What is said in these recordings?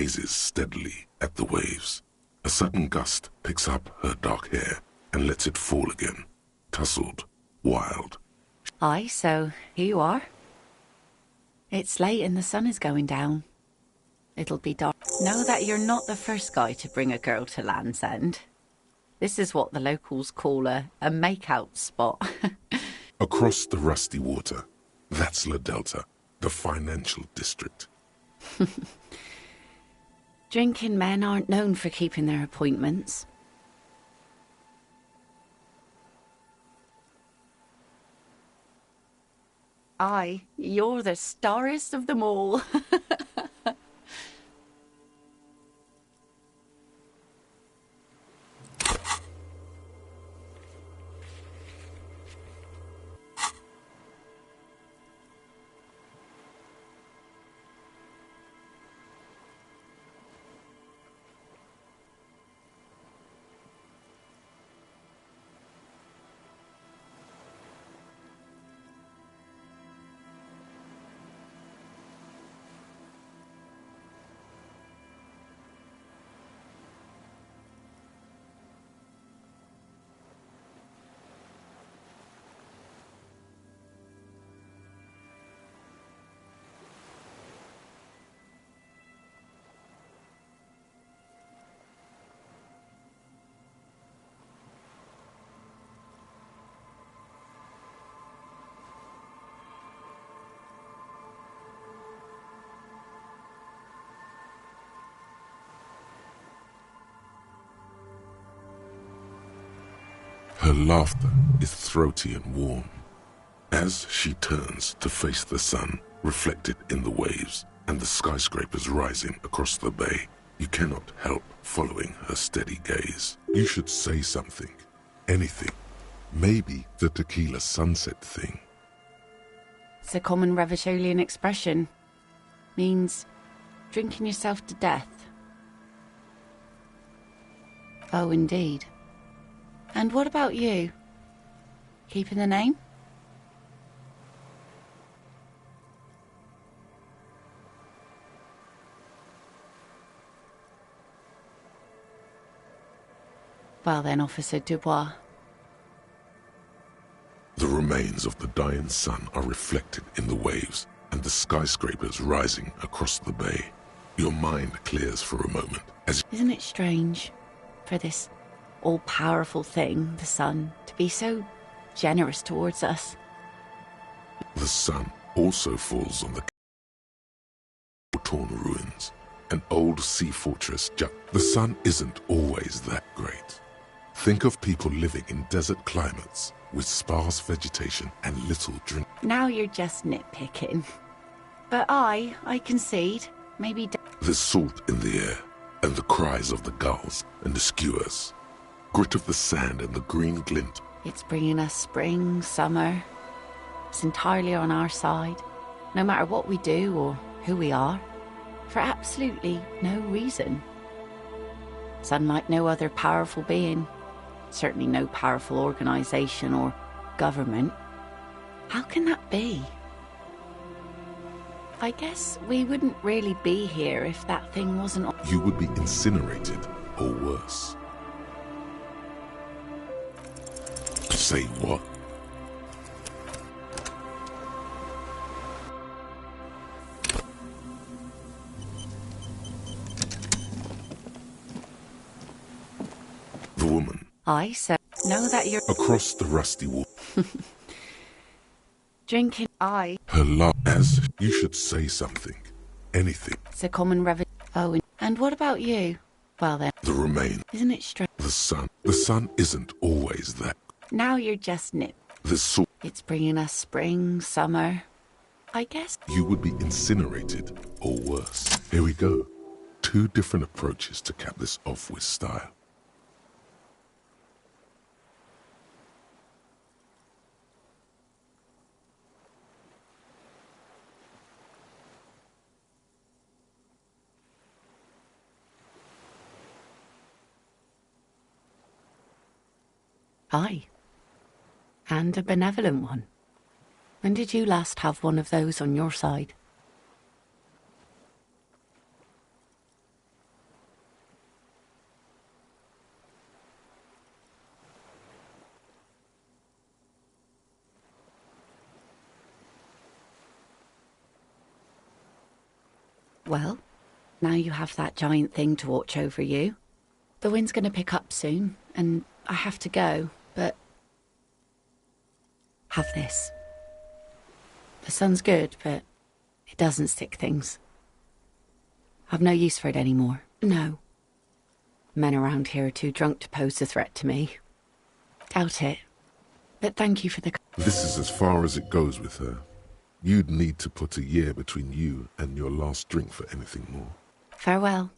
gazes steadily at the waves. A sudden gust picks up her dark hair and lets it fall again, tousled, wild. Aye, so here you are. It's late and the sun is going down. It'll be dark. Know that you're not the first guy to bring a girl to Land's End. This is what the locals call a make-out spot. Across the rusty water, that's La Delta, the financial district. Drinking men aren't known for keeping their appointments. Aye, you're the starriest of them all. Her laughter is throaty and warm. As she turns to face the sun reflected in the waves and the skyscrapers rising across the bay, you cannot help following her steady gaze. You should say something, anything. Maybe the tequila sunset thing. It's a common Revacholian expression. Means drinking yourself to death. Oh, indeed. And what about you? Keeping the name? Well then, Officer Dubois. The remains of the dying sun are reflected in the waves and the skyscrapers rising across the bay. Your mind clears for a moment as... Isn't it strange for this all-powerful thing, the sun, to be so generous towards us? The sun also falls on the torn ruins, an old sea fortress. The sun isn't always that great. Think of people living in desert climates with sparse vegetation and little drink. Now you're just nitpicking. But I concede, maybe... There's salt in the air, and the cries of the gulls and the skuas. Grit of the sand and the green glint. It's bringing us spring, summer. It's entirely on our side, no matter what we do or who we are, for absolutely no reason. It's unlike no other powerful being, certainly no powerful organization or government. How can that be? I guess we wouldn't really be here if that thing wasn't... You would be incinerated, or worse. Say what? The woman. I so know that you're... Across the rusty wall. Drinking... I... Her love... As you should say something. Anything. It's a common Oh, and what about you? Well then... The remain. Isn't it strange? The sun. The sun isn't always that. Now you're just nip. There's salt. It's bringing us spring, summer. I guess... You would be incinerated, or worse. Here we go. 2 different approaches to cap this off with style. Aye. And a benevolent one. When did you last have one of those on your side? Well, now you have that giant thing to watch over you. The wind's going to pick up soon, and I have to go, but... Have this. The sun's good, but it doesn't stick things. I've no use for it anymore. No. Men around here are too drunk to pose a threat to me. Doubt it. But thank you for the... This is as far as it goes with her. You'd need to put a year between you and your last drink for anything more. Farewell.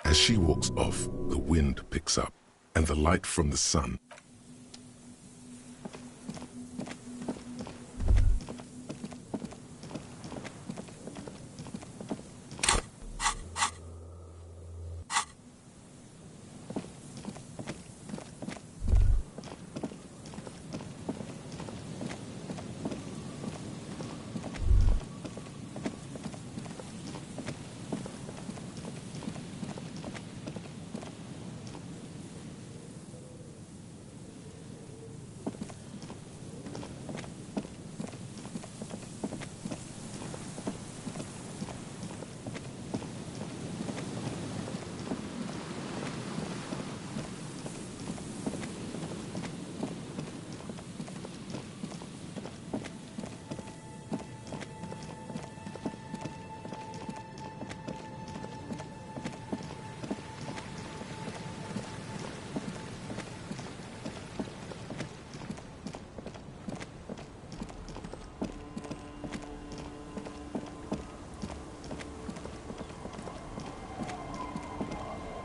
As she walks off, the wind picks up, and the light from the sun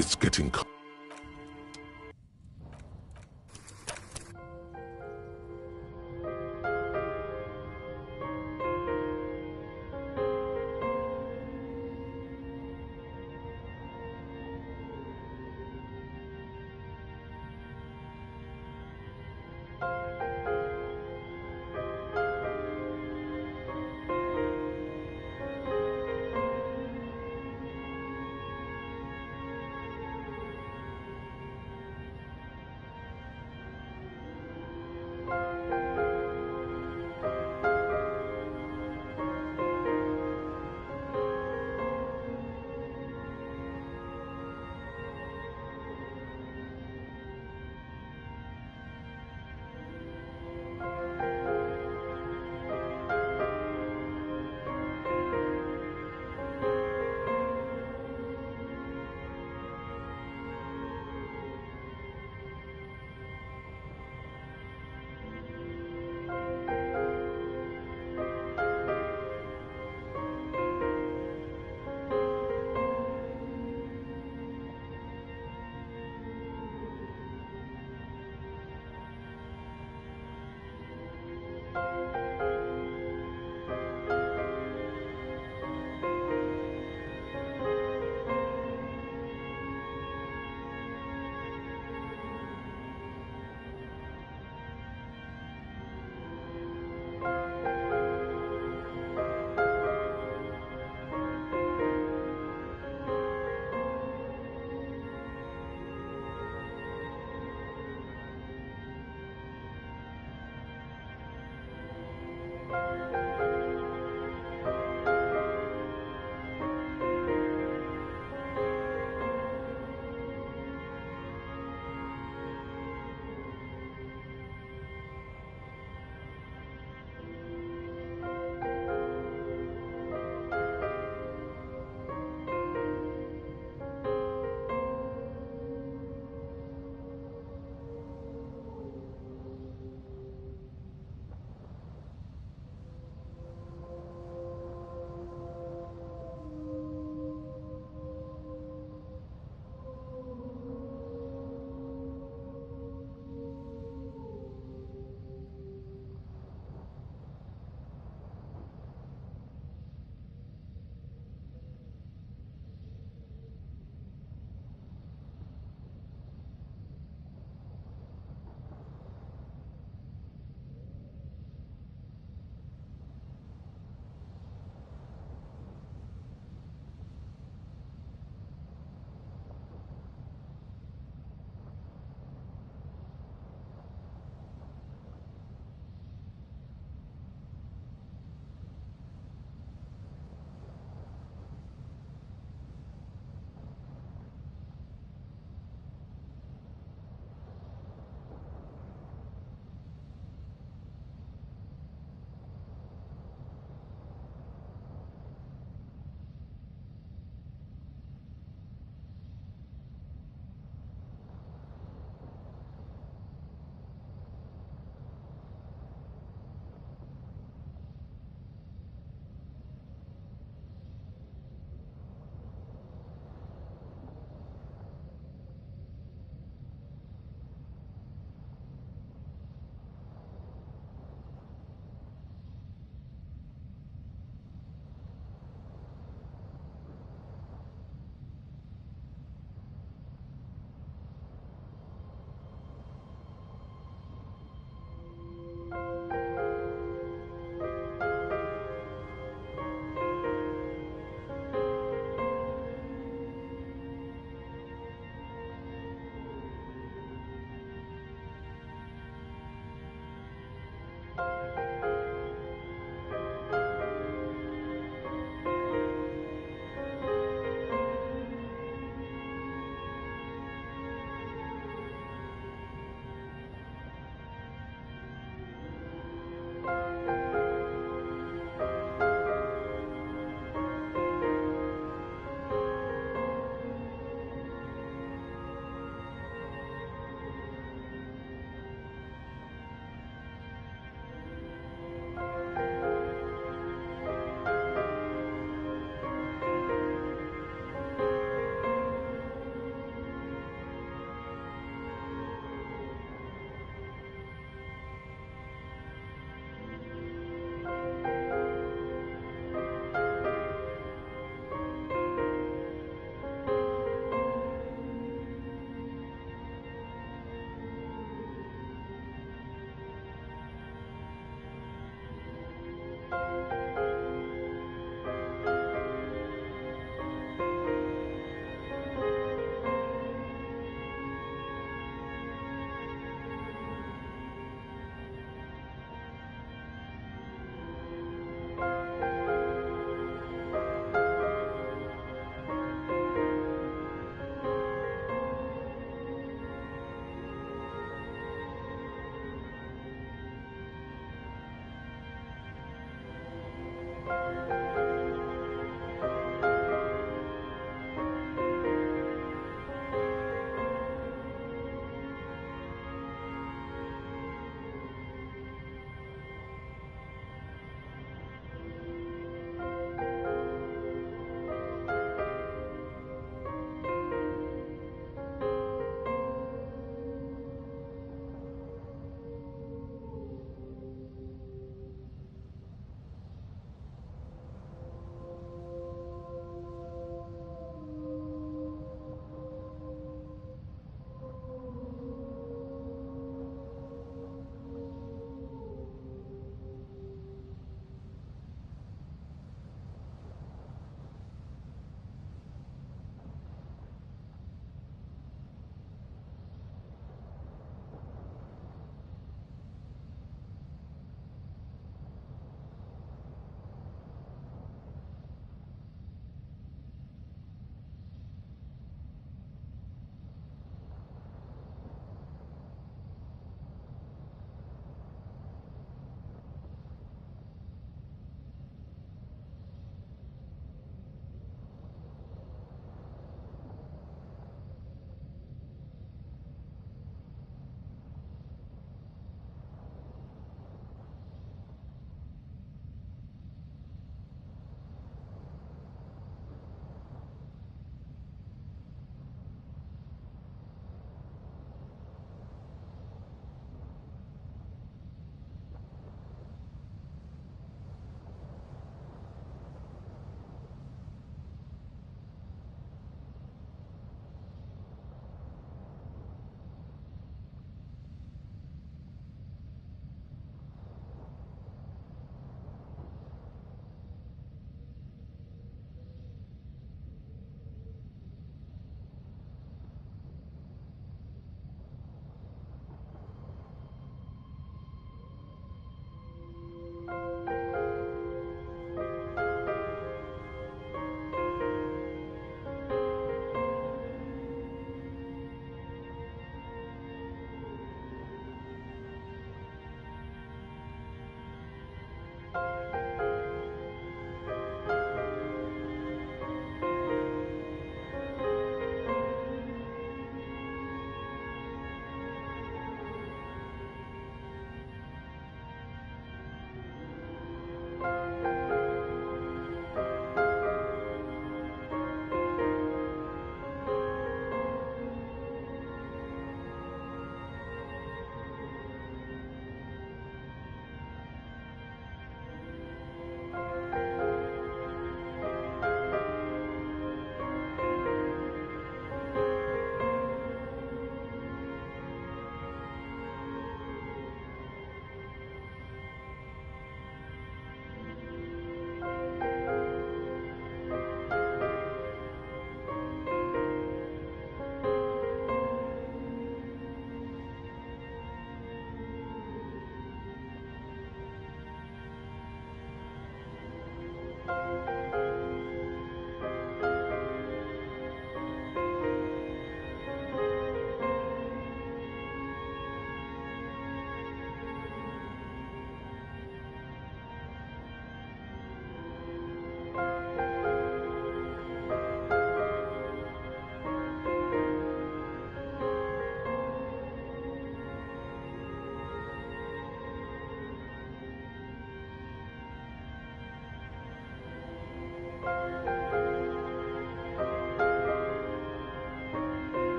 it's getting cold.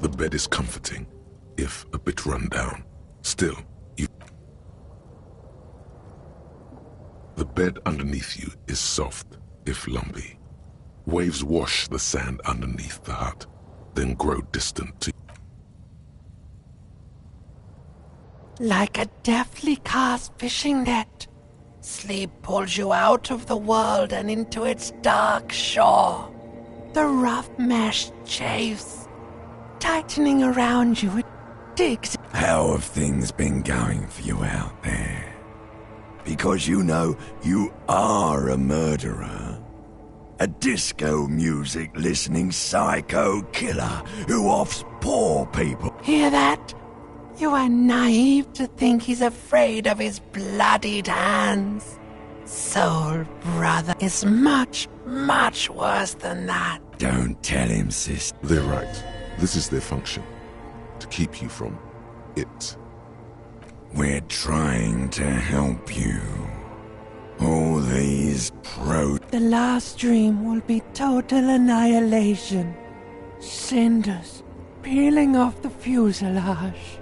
The bed is comforting, if a bit run down. Still, the bed underneath you is soft, if lumpy. Waves wash the sand underneath the hut, then grow distant to like a deftly cast fishing net. Sleep pulls you out of the world and into its dark shore. The rough mesh chafes, tightening around you, it digs. How have things been going for you out there? Because you know you are a murderer. A disco music listening psycho killer who offs poor people. Hear that? You are naive to think he's afraid of his bloodied hands. Soul Brother is much, much worse than that. Don't tell him, sis. They're right. This is their function. To keep you from it. We're trying to help you. All these The last dream will be total annihilation. Cinders peeling off the fuselage.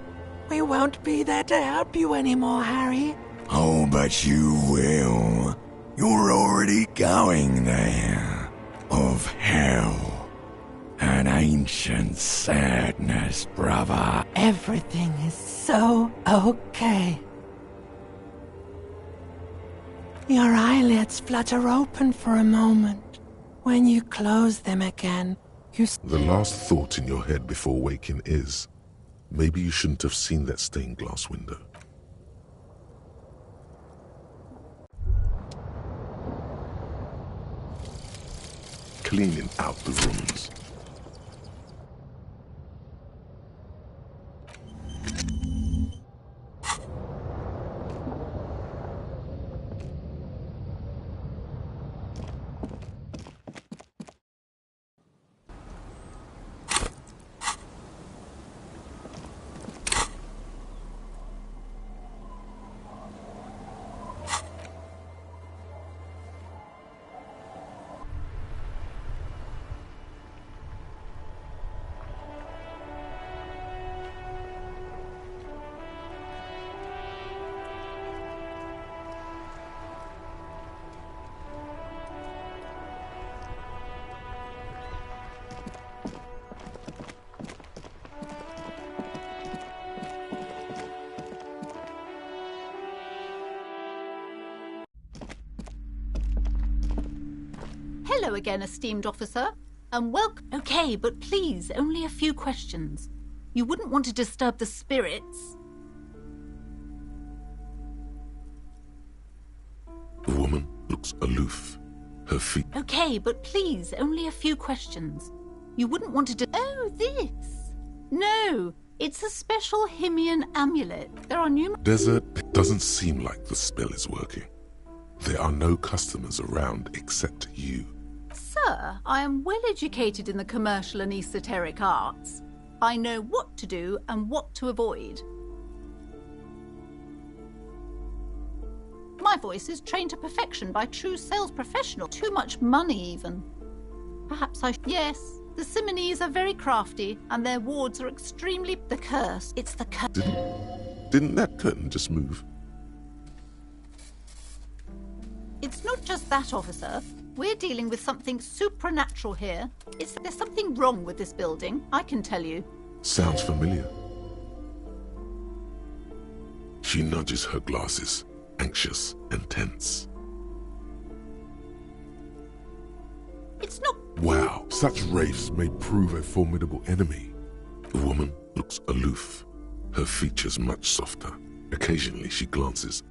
We won't be there to help you anymore, Harry. Oh, but you will. You're already going there. Of hell. An ancient sadness, brother. Everything is so okay. Your eyelids flutter open for a moment. When you close them again, The last thought in your head before waking is, maybe you shouldn't have seen that stained glass window. Cleaning out the rooms. Hello again, esteemed officer, and welcome. Okay, but please, only a few questions. You wouldn't want to disturb the spirits. The woman looks aloof. Her feet. Okay, but please, only a few questions. You wouldn't want to Oh, this! No, it's a special Himian amulet. There are numerous... Desert doesn't seem like the spell is working. There are no customers around except you. Sir, I am well educated in the commercial and esoteric arts. I know what to do and what to avoid. My voice is trained to perfection by true sales professional. Too much money, even. Perhaps I... Yes, the Simonees are very crafty, and their wards are extremely... The curse. It's the curse. Didn't that curtain just move? It's not just that, officer. We're dealing with something supernatural here. There's something wrong with this building, I can tell you. Sounds familiar. She nudges her glasses, anxious and tense. It's not... Wow, such wraiths may prove a formidable enemy. The woman looks aloof, her features much softer. Occasionally she glances.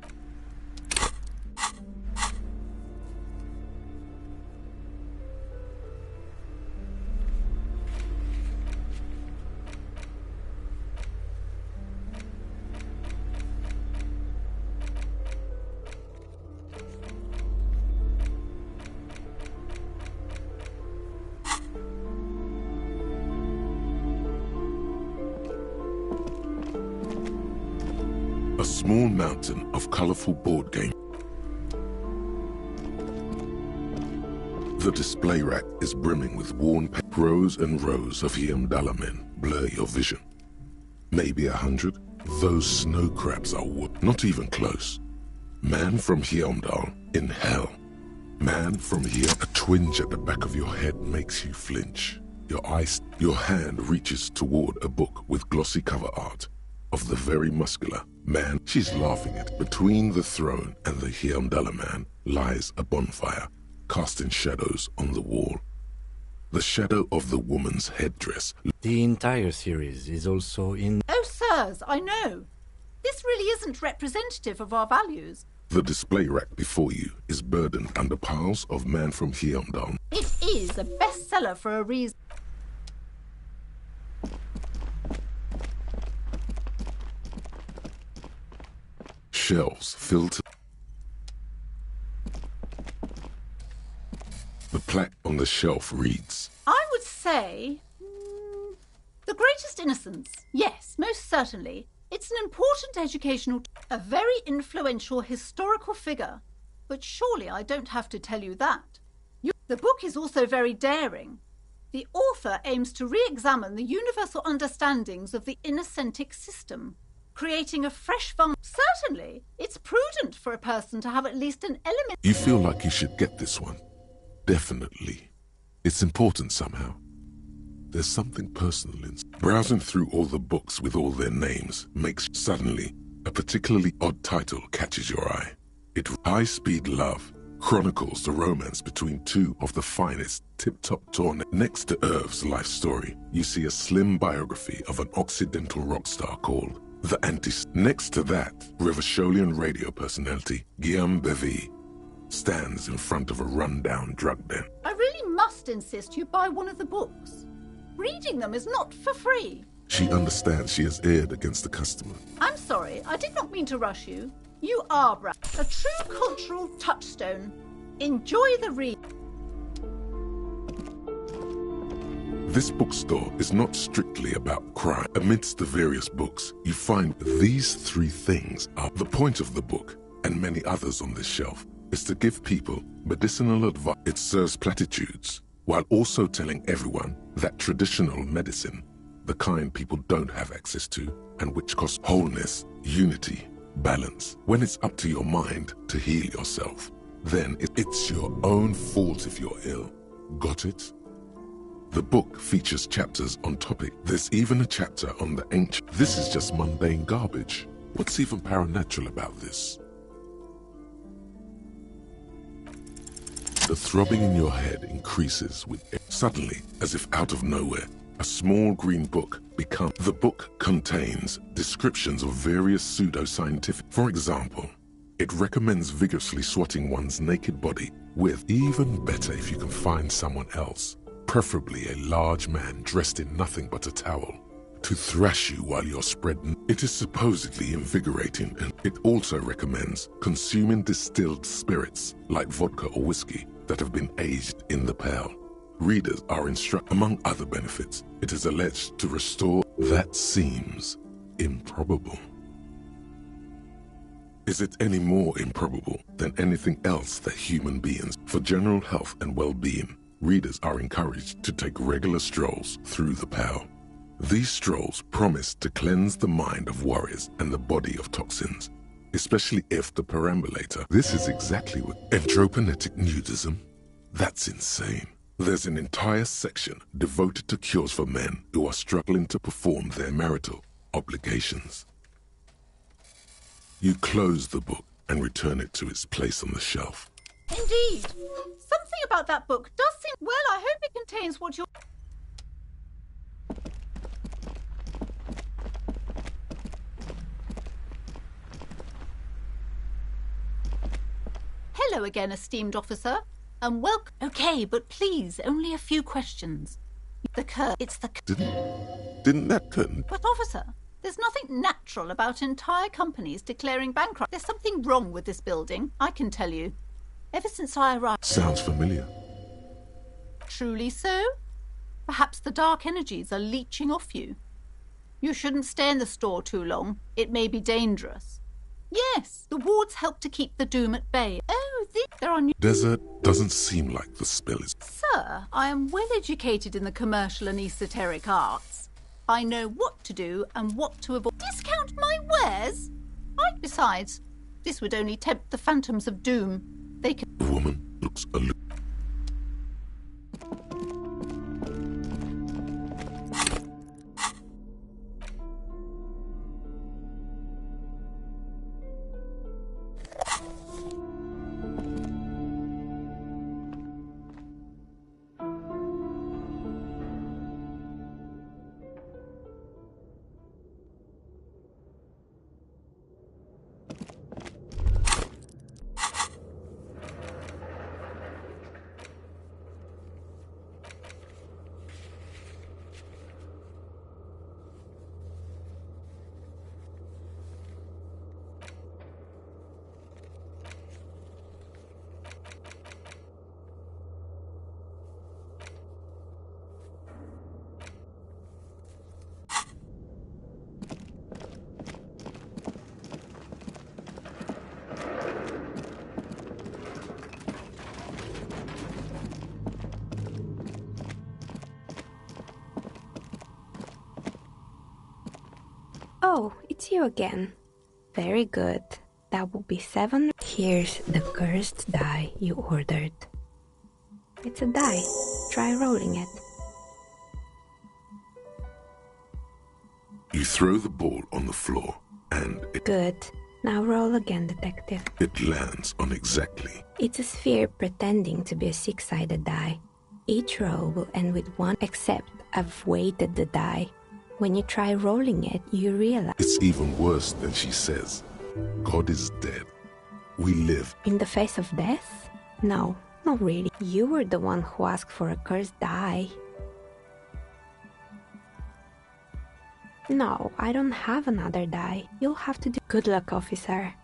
A small mountain of colorful board games. The display rack is brimming with worn paper. Rows and rows of Yamdala men blur your vision. Maybe 100. Those snow crabs are not even close. Man from Hyamdal in hell. Man from here. A twinge at the back of your head makes you flinch. Your hand reaches toward a book with glossy cover art of the very muscular man she's laughing at. Between the throne and the Hyamdala man lies a bonfire, casting shadows on the wall. The shadow of the woman's headdress. The entire series is also in... Oh, sirs, I know. This really isn't representative of our values. The display rack before you is burdened under piles of Man from Hyamdal. It is a bestseller for a reason. Shelves filled to... The plaque on the shelf reads, I would say... The Greatest Innocence. Yes, most certainly. It's an important educational... A very influential historical figure. But surely I don't have to tell you that. The book is also very daring. The author aims to re-examine the universal understandings of the innocentic system, creating a fresh fund. Certainly, it's prudent for a person to have at least an element... You feel like you should get this one. Definitely. It's important somehow. There's something personal in... Browsing through all the books with all their names makes... Suddenly, a particularly odd title catches your eye. It High-Speed Love chronicles the romance between two of the finest tip-top torn. Next to Irv's life story, you see a slim biography of an Occidental rock star called The Antis. Next to that, Revacholian radio personality Guillaume Bevy stands in front of a run-down drug den. I really must insist you buy one of the books. Reading them is not for free. She understands she has erred against the customer. I'm sorry, I did not mean to rush you. You are, a true cultural touchstone. Enjoy the read. This bookstore is not strictly about crime. Amidst the various books, you find these three things are the point of the book, and many others on this shelf, is to give people medicinal advice. It serves platitudes, while also telling everyone that traditional medicine, the kind people don't have access to, and which costs wholeness, unity, balance. When it's up to your mind to heal yourself, then it's your own fault if you're ill. Got it? The book features chapters on topic. There's even a chapter on the ancient. This is just mundane garbage. What's even paranatural about this? The throbbing in your head increases with it. Suddenly, as if out of nowhere, a small green book becomes... The book contains descriptions of various pseudo-scientific... For example, it recommends vigorously swatting one's naked body with, even better if you can find someone else, preferably a large man dressed in nothing but a towel, to thrash you while you're spread. It is supposedly invigorating, and it also recommends consuming distilled spirits like vodka or whiskey that have been aged in the pail. Readers are instructed, among other benefits, it is alleged to restore. That seems improbable. Is it any more improbable than anything else that human beings, for general health and well-being, readers are encouraged to take regular strolls through the pale. These strolls promise to cleanse the mind of worries and the body of toxins, especially if the perambulator... This is exactly what... Androgenetic nudism? That's insane. There's an entire section devoted to cures for men who are struggling to perform their marital obligations. You close the book and return it to its place on the shelf. Indeed. Something about that book does seem... Well, I hope it contains what you're... Hello again, esteemed officer, and welcome. Okay, but please, only a few questions. It's the... Didn't that curtain... But officer, there's nothing natural about entire companies declaring bankrupt. There's something wrong with this building, I can tell you. Ever since I arrived... Sounds familiar. Truly so? Perhaps the dark energies are leeching off you. You shouldn't stay in the store too long. It may be dangerous. Yes, the wards help to keep the doom at bay. Oh, there are new... Desert doesn't seem like the spell is... Sir, I am well educated in the commercial and esoteric arts. I know what to do and what to avoid. Discount my wares? Besides, this would only tempt the phantoms of doom. They can... The woman looks aloof. Oh, it's you again. Very good. That will be 7. Here's the cursed die you ordered. It's a die. Try rolling it. You throw the ball on the floor, and Good. Now roll again, detective. it lands on exactly. It's a sphere pretending to be a 6-sided die. Each roll will end with 1, except I've weighted the die. When you try rolling it, you realize... It's even worse than she says. God is dead. We live. In the face of death? No, not really. You were the one who asked for a cursed die. No, I don't have another die. You'll have to do... Good luck, officer.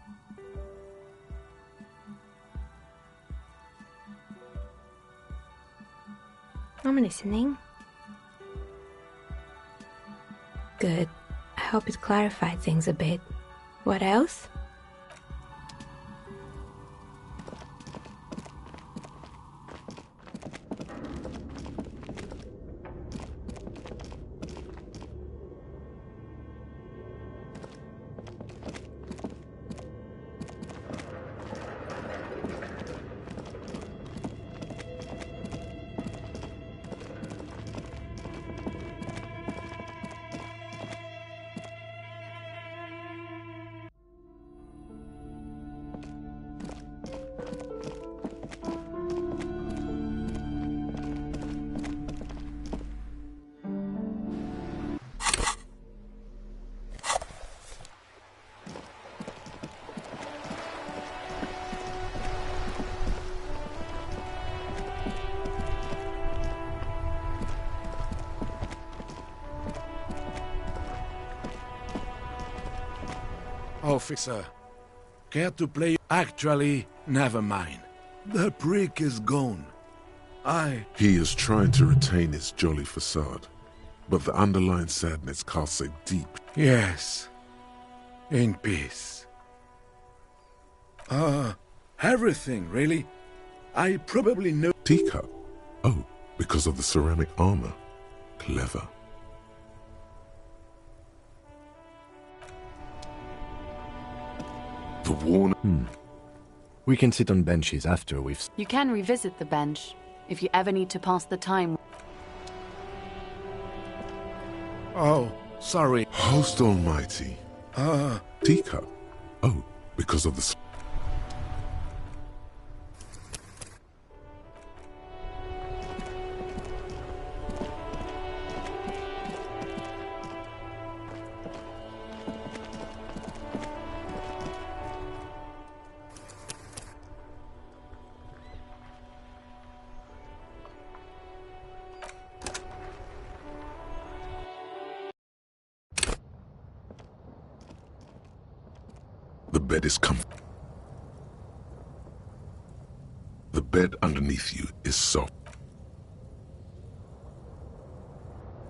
I'm listening. Good. I hope it clarified things a bit. What else? Officer, care to play? Actually, never mind. The prick is gone. He is trying to retain his jolly facade, but the underlying sadness casts a deep... Yes. In peace. Everything, really. I probably know... Teacup? Oh, because of the ceramic armor. Clever. The worn... We can sit on benches after we've... You can revisit the bench if you ever need to pass the time. Oh, sorry. Host almighty. Teacup? Oh, because of the... The bed is comfortable. The bed underneath you is soft.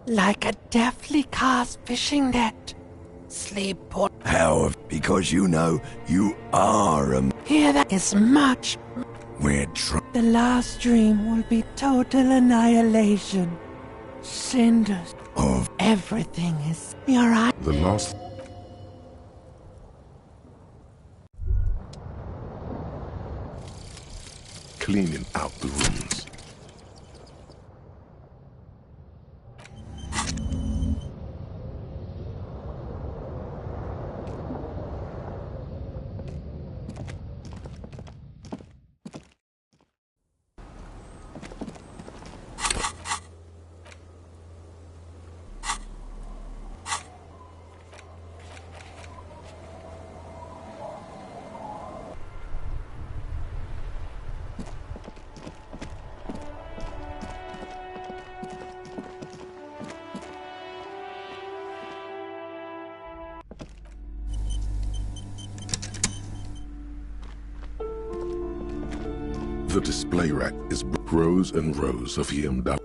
Like a deftly cast fishing net, Sleep pull. How? Because you know you are a... Here that is much. We're trying... The last dream will be total annihilation. Cinders. Of... Everything is... Your eye. The last... Cleaning out the rooms. The display rack is rows and rows of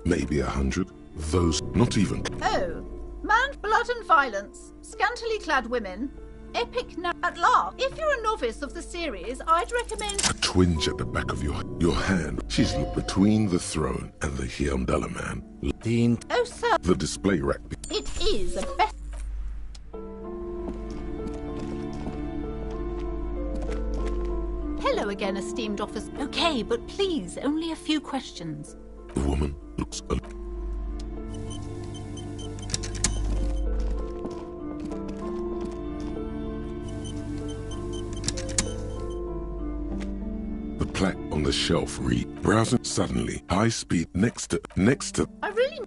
maybe 100. Those, not even. Oh, man, blood and violence, scantily clad women, epic at last. If you're a novice of the series, I'd recommend... A twinge at the back of your hand. She's between the throne and the Hyamdala man. Oh, sir. The display rack. It is a best... Hello again, esteemed officer. Okay, but please, only a few questions. The woman looks The plaque on the shelf read, browsing suddenly, high speed next to. I really...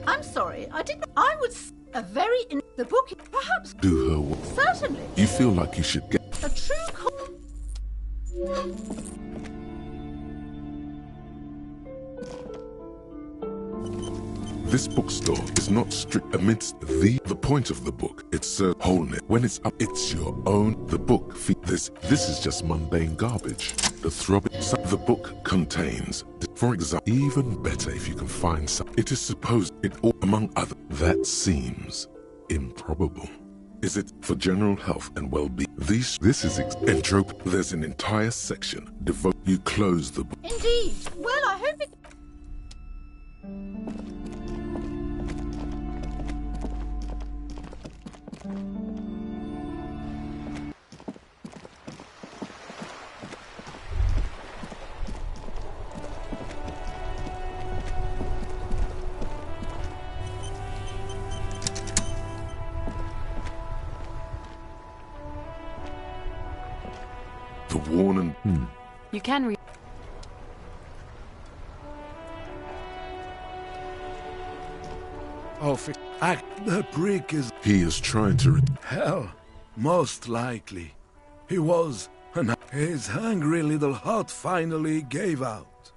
I'm sorry, I didn't... I would... A very... The book... Perhaps... Do her work. Certainly. You feel like you should get... A true... This bookstore is not strict amidst the point of the book. It's wholeness. When it's up, it's your own. The book. This is just mundane garbage. The book contains, for example, even better if you can find some. It is supposed it all among other. That seems improbable. Is it for general health and well-being? This is entrope. There's an entire section devoted. You close the book. Indeed. Well, I hope it... The worn and... You can read. Oh, the prick is... He is trying to... Hell, most likely. He was... And his hungry little heart finally gave out.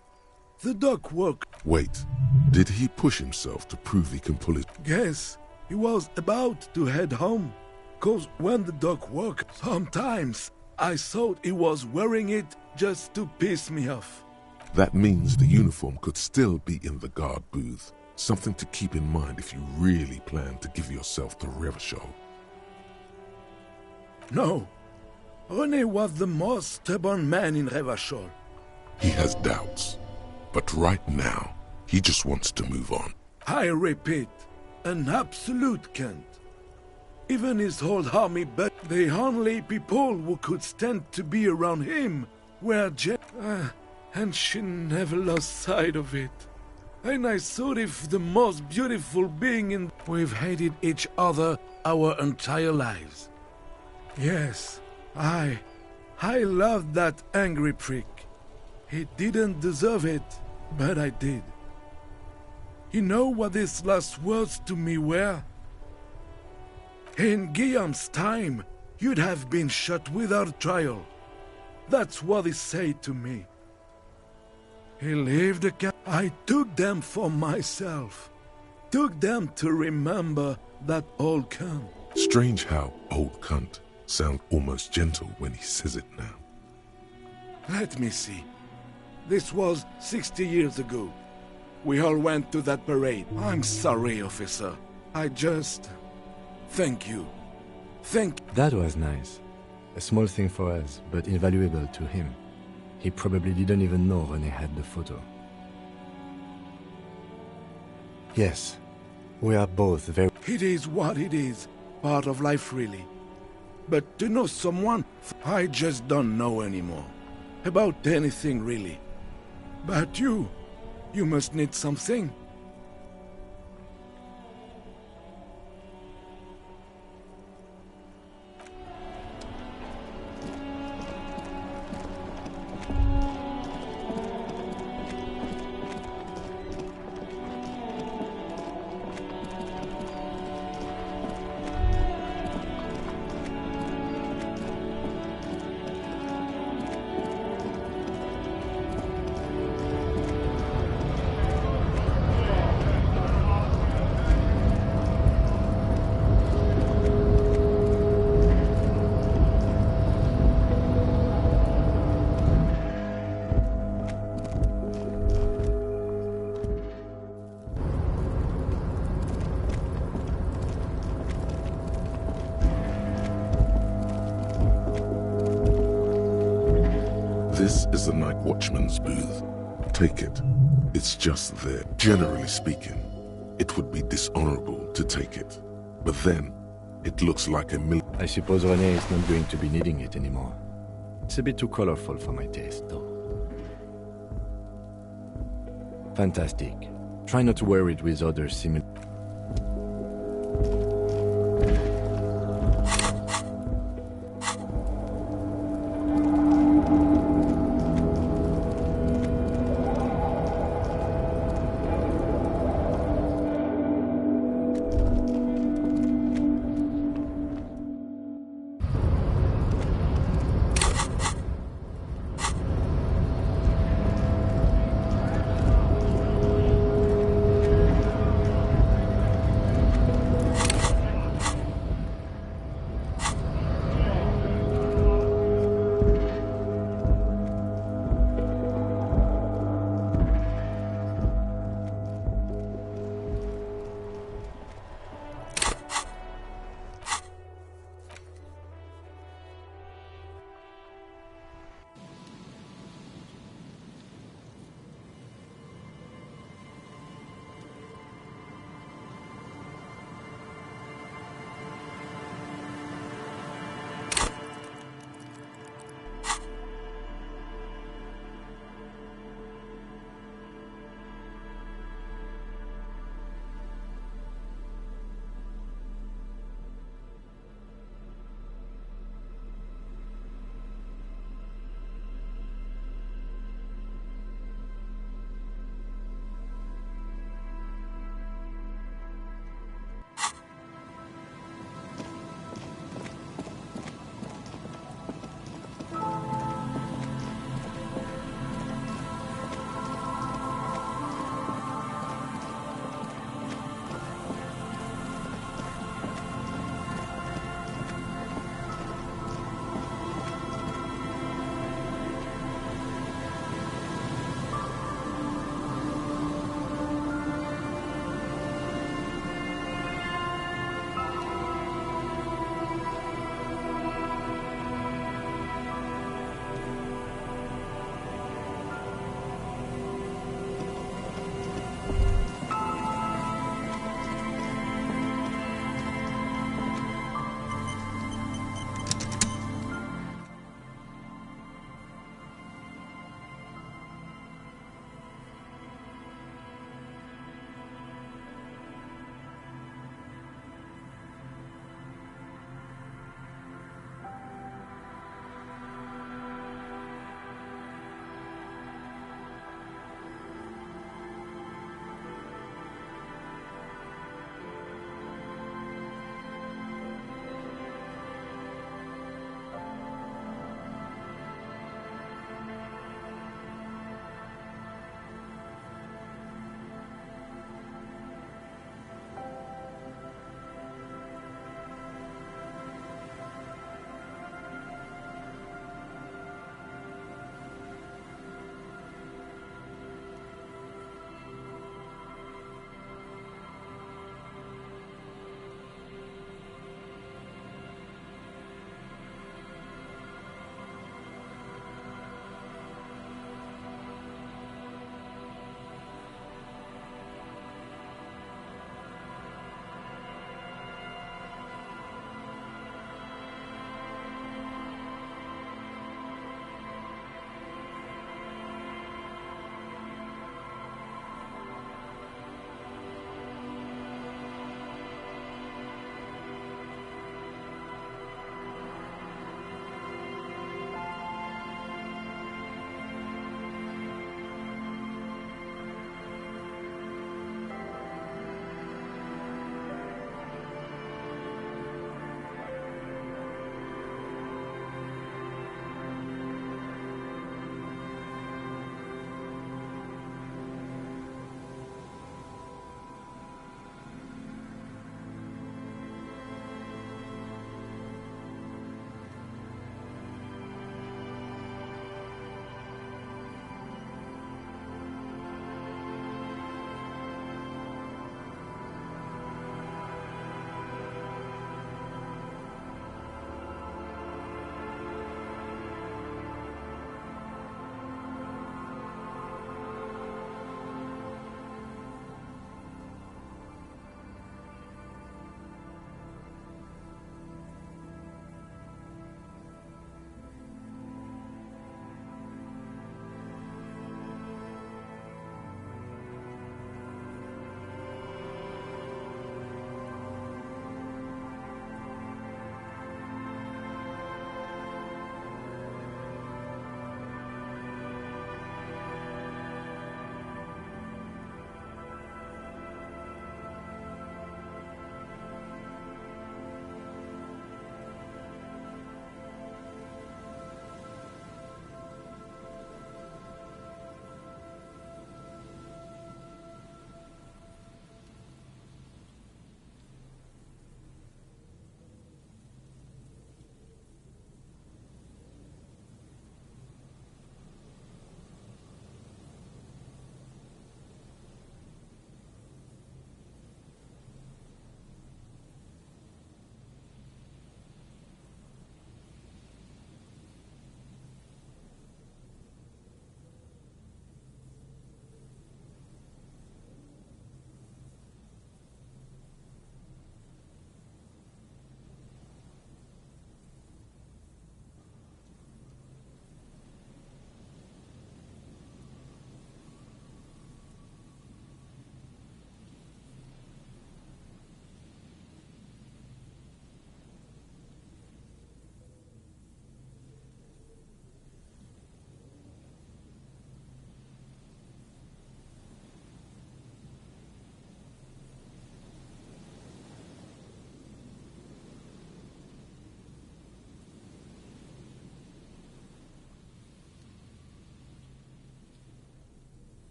The duck work... Wait, did he push himself to prove he can pull it? Yes, he was about to head home. 'Cause when the duck worked, sometimes I thought he was wearing it just to piss me off. That means the uniform could still be in the guard booth. Something to keep in mind if you really plan to give yourself to Revachol. No, René was the most stubborn man in Revachol. He has doubts, but right now, he just wants to move on. I repeat, an absolute cunt. Even his whole army, but the only people who could stand to be around him were and she never lost sight of it. And I thought if the most beautiful being in... We've hated each other our entire lives. Yes, I loved that angry prick. He didn't deserve it, but I did. You know what his last words to me were? In Guillaume's time, you'd have been shot without trial. That's what he said to me. He lived a cat. I took them for myself. Took them to remember that old cunt. Strange how old cunt sounds almost gentle when he says it now. Let me see. This was 60 years ago. We all went to that parade. I'm sorry, officer. I just... Thank you. Thank. That was nice. A small thing for us, but invaluable to him. He probably didn't even know René had the photo. Yes, we are both very... It is what it is. Part of life, really. But to know someone, I just don't know anymore. About anything, really. But you must need something. This is the night watchman's booth. Take it. It's just there. Generally speaking, it would be dishonorable to take it. But then, it looks like a I suppose René is not going to be needing it anymore. It's a bit too colorful for my taste, though. Fantastic. Try not to wear it with others similar.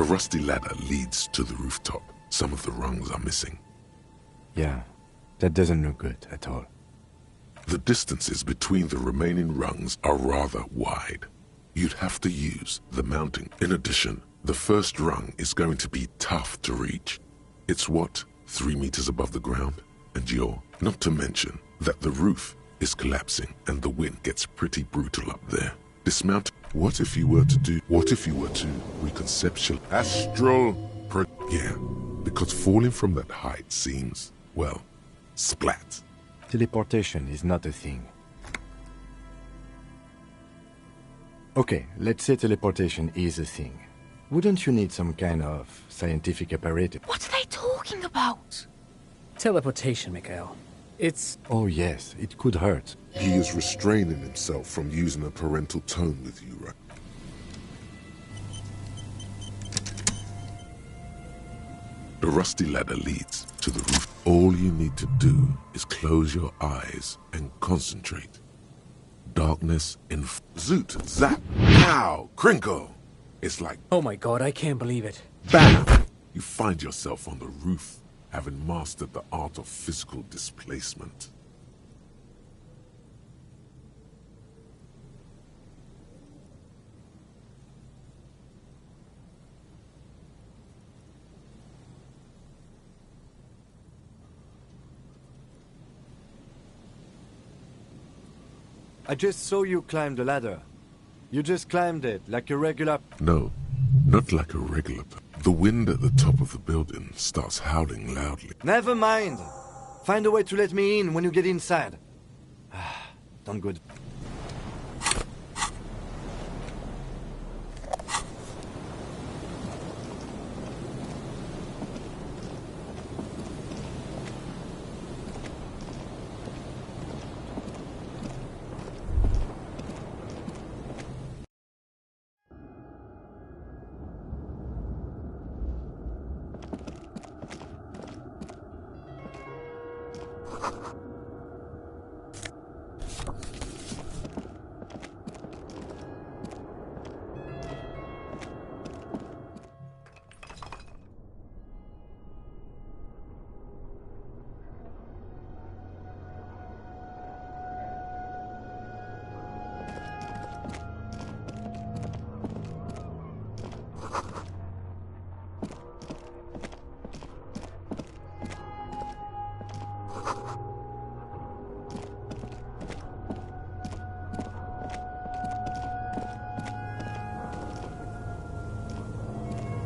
A rusty ladder leads to the rooftop. Some of the rungs are missing. Yeah, that doesn't look good at all. The distances between the remaining rungs are rather wide. You'd have to use the mounting. In addition, the first rung is going to be tough to reach. It's what, 3 meters above the ground? And you're, not to mention that the roof is collapsing and the wind gets pretty brutal up there. Dismount. What if you were to reconceptual yeah, because falling from that height seems, well, splat. Teleportation is not a thing. Okay, let's say teleportation is a thing. Wouldn't you need some kind of scientific apparatus? What are they talking about? Teleportation, Mikhail. It's... Oh yes, it could hurt. He is restraining himself from using a parental tone with you, right? The rusty ladder leads to the roof. All you need to do is close your eyes and concentrate. Darkness in zoot, zap, pow, crinkle. It's like, oh my god, I can't believe it. bam! You find yourself on the roof, having mastered the art of physical displacement. I just saw you climb the ladder. You just climbed it, like a regular... No, not like a regular. The wind at the top of the building starts howling loudly. Never mind. Find a way to let me in when you get inside. Don't go...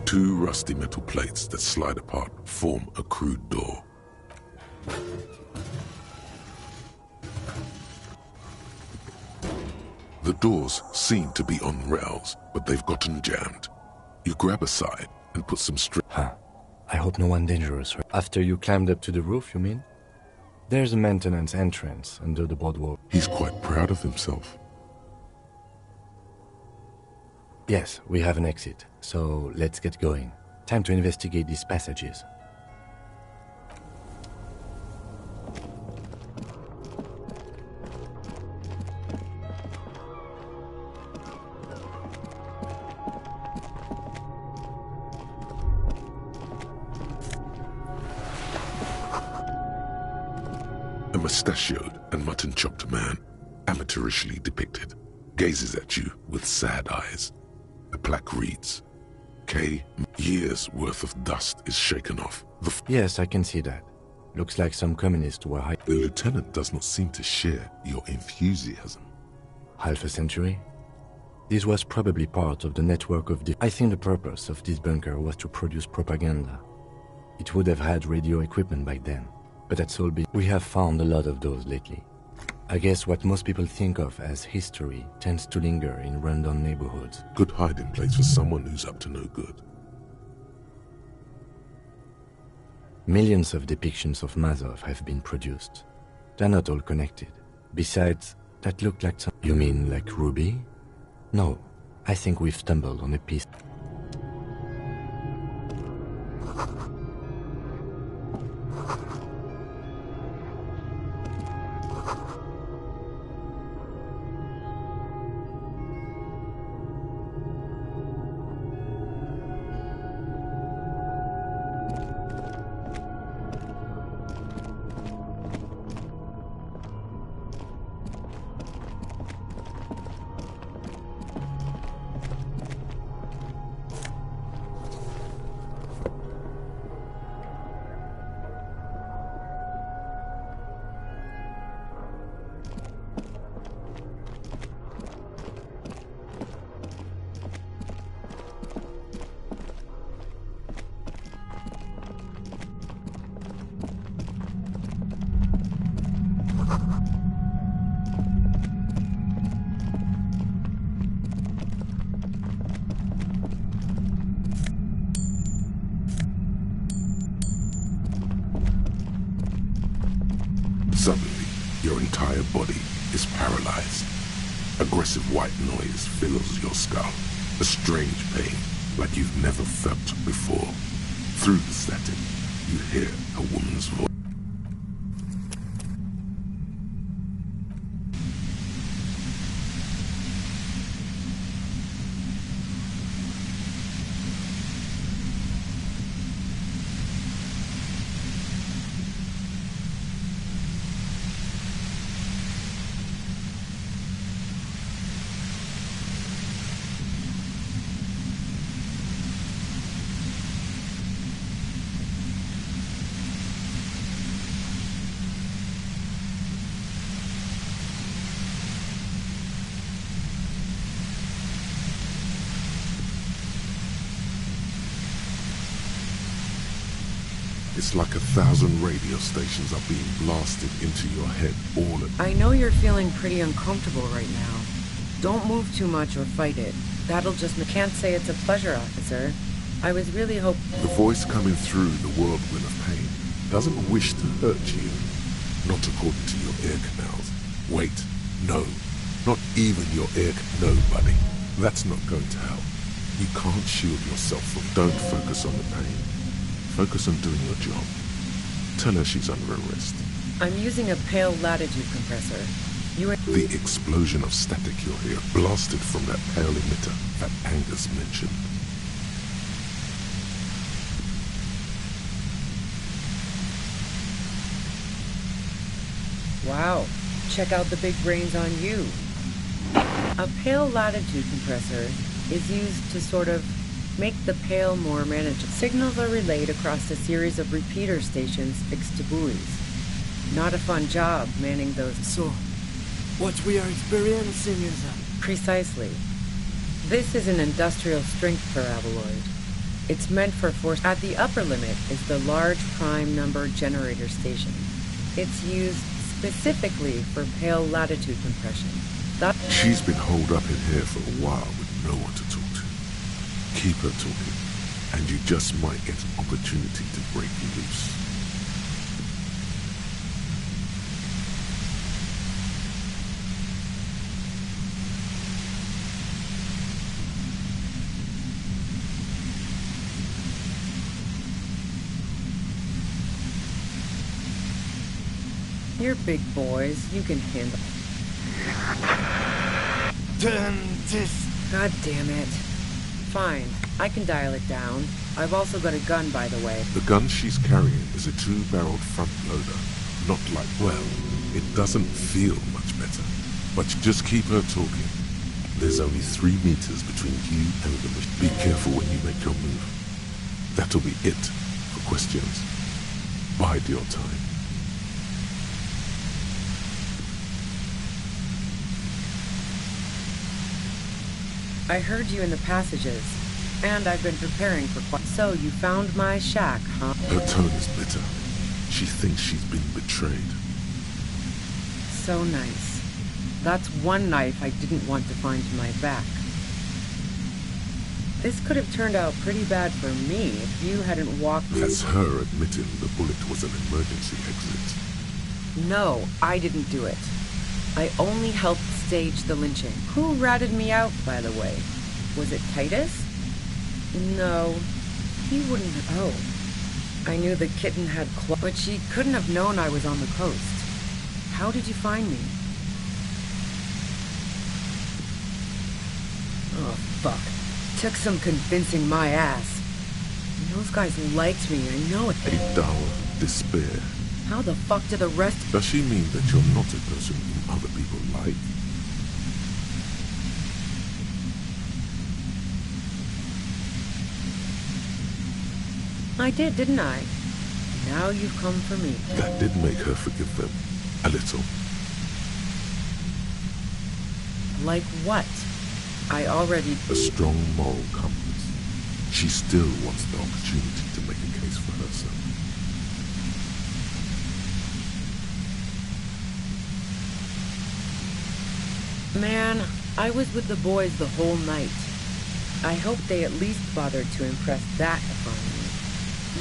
Two rusty metal plates that slide apart form a crude door. The doors seem to be on rails, but they've gotten jammed. You grab a side and put some Huh. I hope no one dangerous. After you climbed up to the roof, you mean? There's a maintenance entrance under the boardwalk. He's quite proud of himself. Yes, we have an exit, so let's get going. Time to investigate these passages. A mustachioed and mutton-chopped man, amateurishly depicted, gazes at you with sad eyes. The plaque reads, K. Years worth of dust is shaken off. Yes, I can see that. Looks like some communists were The lieutenant does not seem to share your enthusiasm. Half a century? This was probably part of the network of I think the purpose of this bunker was to produce propaganda. It would have had radio equipment back then, but that's all we have found a lot of those lately. I guess what most people think of as history tends to linger in rundown neighborhoods. Good hiding place for someone who's up to no good. Millions of depictions of Mazov have been produced. They're not all connected. Besides, that looked like some... You mean like Ruby? No, I think we've stumbled on a piece... Suddenly, your entire body is paralyzed. Aggressive white noise fills your skull. A strange pain, like you've never felt before. Through the static, you hear a woman's voice. It's like 1,000 radio stations are being blasted into your head all at I know you're feeling pretty uncomfortable right now. Don't move too much or fight it. That'll just... Can't say it's a pleasure, officer. I was really hoping... The voice coming through the whirlwind of pain doesn't wish to hurt you. Not according to your ear canals. Wait, no. Not even your ear... No, buddy. That's not going to help. You can't shield yourself from... Don't focus on the pain. Focus on doing your job. Tell her she's under arrest. I'm using a pale latitude compressor. The explosion of static you'll hear blasted from that pale emitter that Angus mentioned. Wow. Check out the big brains on you. A pale latitude compressor is used to sort of make the pale more manageable. Signals are relayed across a series of repeater stations fixed to buoys. Not a fun job manning those. So, what we are experiencing is Precisely. This is an industrial strength paraboloid. It's meant for force. At the upper limit is the large prime number generator station. It's used specifically for pale latitude compression. She's been holed up in here for a while with no one to talk to. Keep her talking, and you just might get an opportunity to break loose. You're big boys. You can handle... God damn it. Fine. I can dial it down. I've also got a gun, by the way. The gun she's carrying is a 2-barreled front loader. Not like... Well, it doesn't feel much better. But just keep her talking. There's only 3 meters between you and the machine. Be careful when you make your move. That'll be it for questions. Bide your time. I heard you in the passages, and I've been preparing for quite... So you found my shack, huh? Her tone is bitter. She thinks she's been betrayed. So nice. That's one knife I didn't want to find in my back. This could have turned out pretty bad for me if you hadn't walked... That's her admitting the bullet was an emergency exit. No, I didn't do it. I only helped stage the lynching. Who ratted me out, by the way? Was it Titus? No, he wouldn't have... Oh. I knew the kitten had claws, but she couldn't have known I was on the coast. How did you find me? Oh, fuck. Took some convincing my ass. Those guys liked me, I know it. A dull despair. How the fuck do the rest... Does she mean that you're not a person whom other people like? I did, didn't I? Now you've come for me. That did make her forgive them. A little. Like what? I already... A strong moral compass. She still wants the opportunity to make a case for herself. Man, I was with the boys the whole night. I hope they at least bothered to impress that upon me.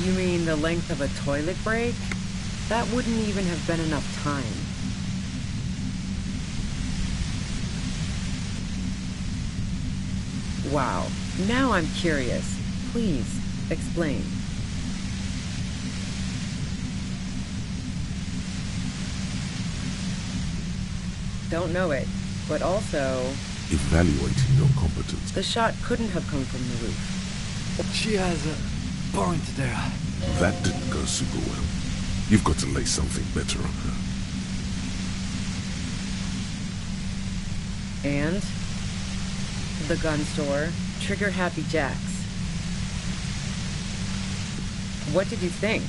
You mean the length of a toilet break? That wouldn't even have been enough time. Wow. Now I'm curious. Please, explain. Don't know it, but also... Evaluating your competence. The shot couldn't have come from the roof. She has a point there. That didn't go super well. You've got to lay something better on her. And? The gun store. Trigger Happy Jacks. What did you think?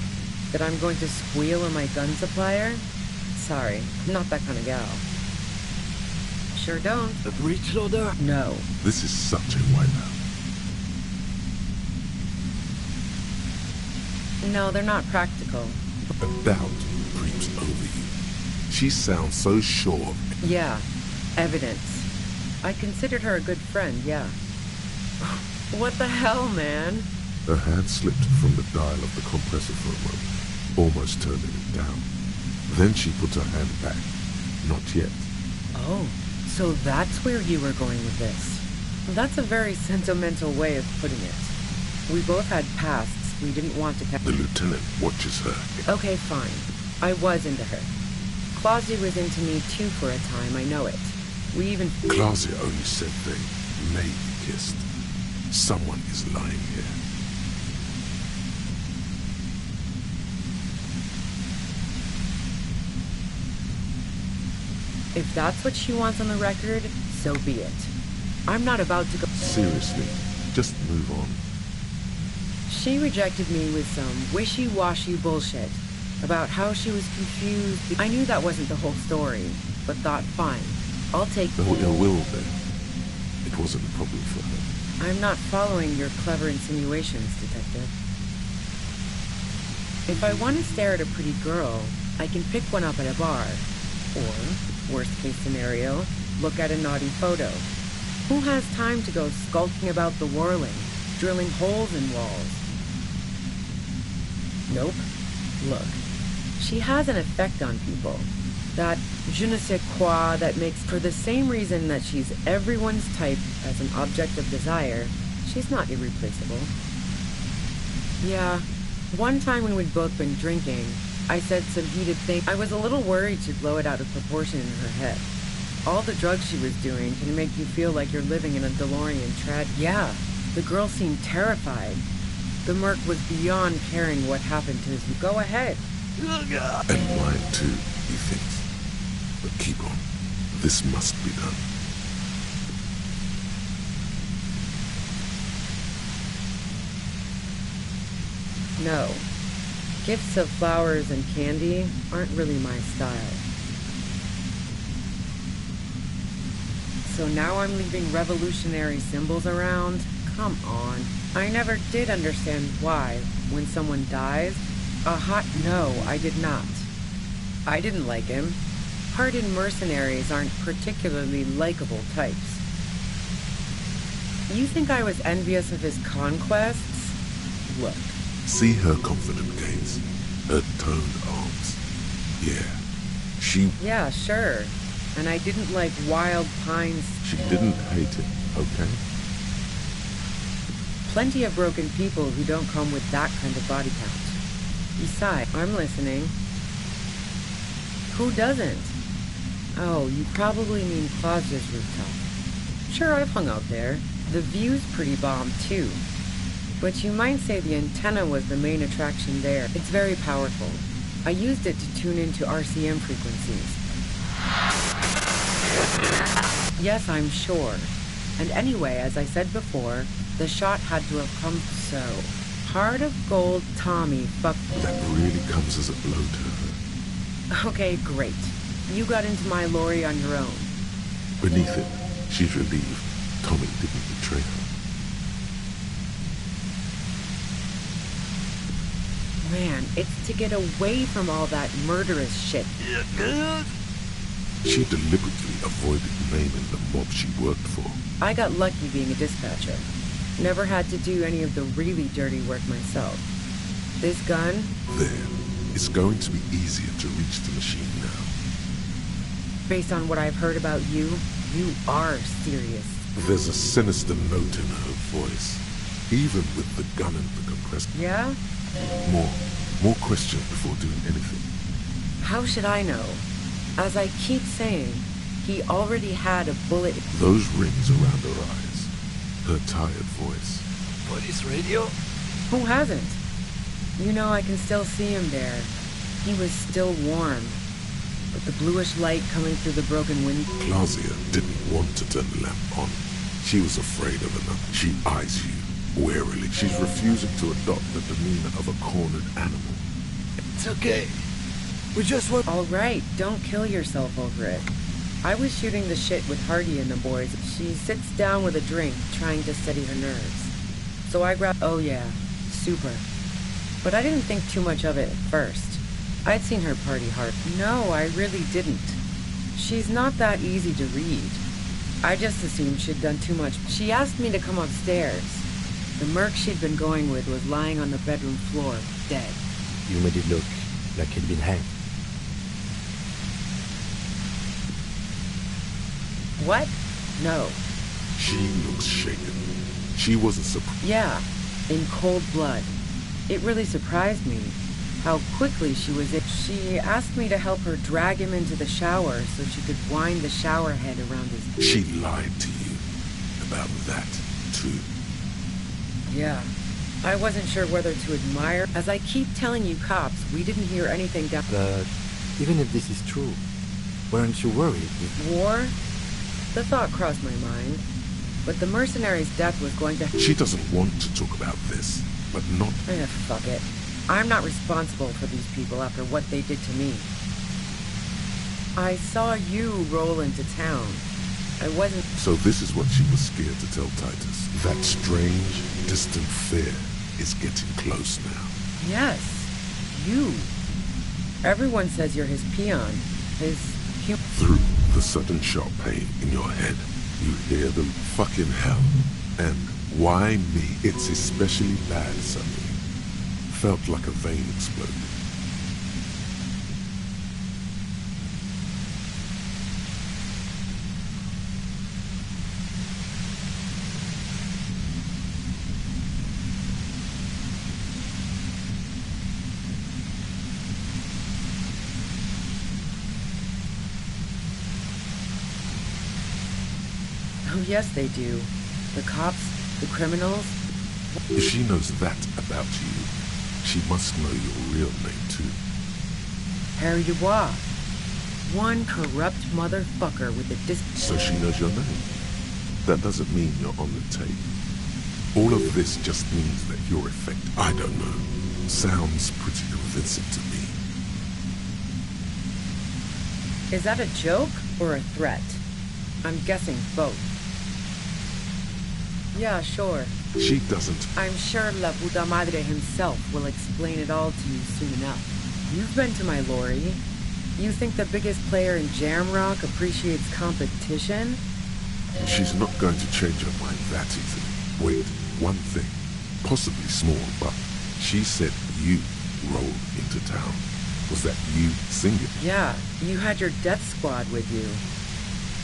That I'm going to squeal on my gun supplier? Sorry, I'm not that kind of gal. Sure don't. A breech loader? No. This is such a wipeout. No, they're not practical. A doubt creeps over you. She sounds so sure. Yeah, evidence. I considered her a good friend, yeah. What the hell, man? Her hand slipped from the dial of the compressor for a moment, almost turning it down. Then she put her hand back. Not yet. Oh, so that's where you were going with this. That's a very sentimental way of putting it. We both had pasts we didn't want to The lieutenant watches her. Okay, fine. I was into her. Claudia was into me too for a time, I know it. We even... Claudia only said they maybe kissed. Someone is lying here. If that's what she wants on the record, so be it. I'm not about to go... Seriously, just move on. She rejected me with some wishy-washy bullshit about how she was confused. I knew that wasn't the whole story, but thought, fine, I'll take... No ill will then. It wasn't a problem for her. I'm not following your clever insinuations, detective. If I want to stare at a pretty girl, I can pick one up at a bar. Or, worst case scenario, look at a naughty photo. Who has time to go skulking about the whirling, drilling holes in walls? Nope. Look, she has an effect on people. That je ne sais quoi that makes, for the same reason that she's everyone's type as an object of desire, she's not irreplaceable. Yeah, one time when we'd both been drinking, I said some heated thing. I was a little worried she'd blow it out of proportion in her head. All the drugs she was doing can make you feel like you're living in a DeLorean Yeah, the girl seemed terrified. The merc was beyond caring what happened to his... Go ahead. And mine too, he thinks. But keep on. This must be done. No. Gifts of flowers and candy aren't really my style. So now I'm leaving revolutionary symbols around? Come on. I never did understand why, when someone dies, no, I did not. I didn't like him. Hardened mercenaries aren't particularly likable types. You think I was envious of his conquests? Look. See her confident gaze, her toned arms. Yeah, Yeah, sure. And I didn't like Wild Pines. she didn't hate it, okay? Plenty of broken people who don't come with that kind of body count. Besides, I'm listening. Who doesn't? Oh, you probably mean Claudia's rooftop. Sure, I've hung out there. The view's pretty bomb, too. But you might say the antenna was the main attraction there. It's very powerful. I used it to tune into RCM frequencies. Yes, I'm sure. And anyway, as I said before, the shot had to have come so. Heart of Gold Tommy fucked... That really comes as a blow to her. Okay, great. You got into my lorry on your own. Beneath it, she's relieved Tommy didn't betray her. Man, it's to get away from all that murderous shit. She deliberately avoided naming the mob she worked for. I got lucky being a dispatcher. Never had to do any of the really dirty work myself. This gun? There It's going to be easier to reach the machine now. Based on what I've heard about you, you are serious. There's a sinister note in her voice, even with the gun and the compressed. Yeah? More questions before doing anything. How should I know? As I keep saying, he already had a bullet. Those rings around her eyes, her tired voice. Police radio? Who hasn't? You know, I can still see him there. He was still warm. But the bluish light coming through the broken window. Claudia didn't want to turn the lamp on. She was afraid of another. She eyes you warily. She's refusing to adopt the demeanor of a cornered animal. It's okay. We just want... All right, don't kill yourself over it. I was shooting the shit with Hardy and the boys. She sits down with a drink, trying to steady her nerves. So I grabbed... Oh yeah, super. But I didn't think too much of it at first. I'd seen her party hard. No, I really didn't. She's not that easy to read. I just assumed she'd done too much. She asked me to come upstairs. The merc she'd been going with was lying on the bedroom floor, dead. You made it look like he'd been hanged. What? No. She looks shaken. She wasn't surprised. Yeah, in cold blood. It really surprised me how quickly she was in. She asked me to help her drag him into the shower so she could wind the shower head around his... She lied to you about that, too. Yeah. I wasn't sure whether to admire. As I keep telling you cops, we didn't hear anything down... But even if this is true, weren't you worried? War? The thought crossed my mind. But the mercenary's death was going to... She doesn't want to talk about this, but not... Fuck it. I'm not responsible for these people after what they did to me. I saw you roll into town. I wasn't... So this is what she was scared to tell Titus. That strange, distant fear is getting close now. Yes. You. Everyone says you're his peon. His... Through the sudden sharp pain in your head, you hear the fucking hell. And why me? It's especially bad suddenly. Felt like a vein exploded. Oh, yes, they do. The cops, the criminals. If she knows that about you, she must know your real name, too. Harry Dubois. One corrupt motherfucker with a So she knows your name. That doesn't mean you're on the tape. All of this just means that you're effective. I don't know. Sounds pretty convincing to me. Is that a joke or a threat? I'm guessing both. Yeah, sure. She doesn't. I'm sure La Puta Madre himself will explain it all to you soon enough. You've been to my lorry. You think the biggest player in Jamrock appreciates competition? She's not going to change her mind that easily. Wait, one thing. Possibly small, but she said you rolled into town. Was that you singing? Yeah, you had your death squad with you.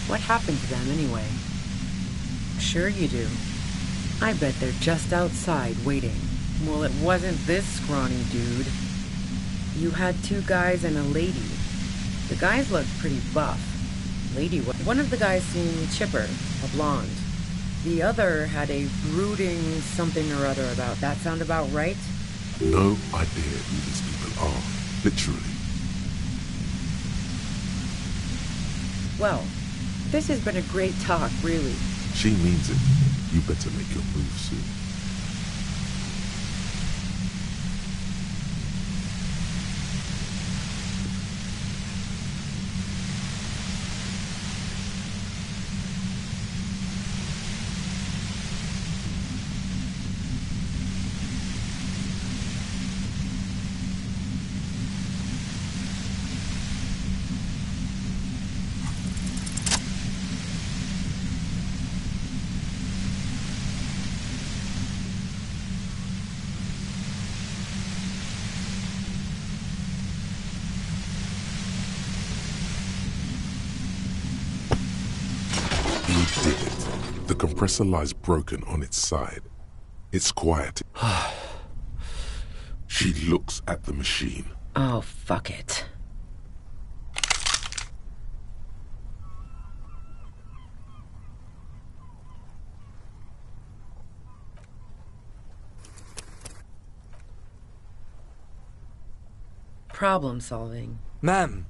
What happened to them anyway? Sure you do. I bet they're just outside waiting. Well, it wasn't this scrawny dude. You had two guys and a lady. The guys looked pretty buff. Lady was... One of the guys seemed chipper, a blonde. The other had a brooding something or other about. That sound about right? No idea who these people are. Literally. Well, this has been a great talk, really. She means it. You better make your move soon. The compressor lies broken on its side. It's quiet. She looks at the machine. Oh, fuck it. Problem solving. Ma'am,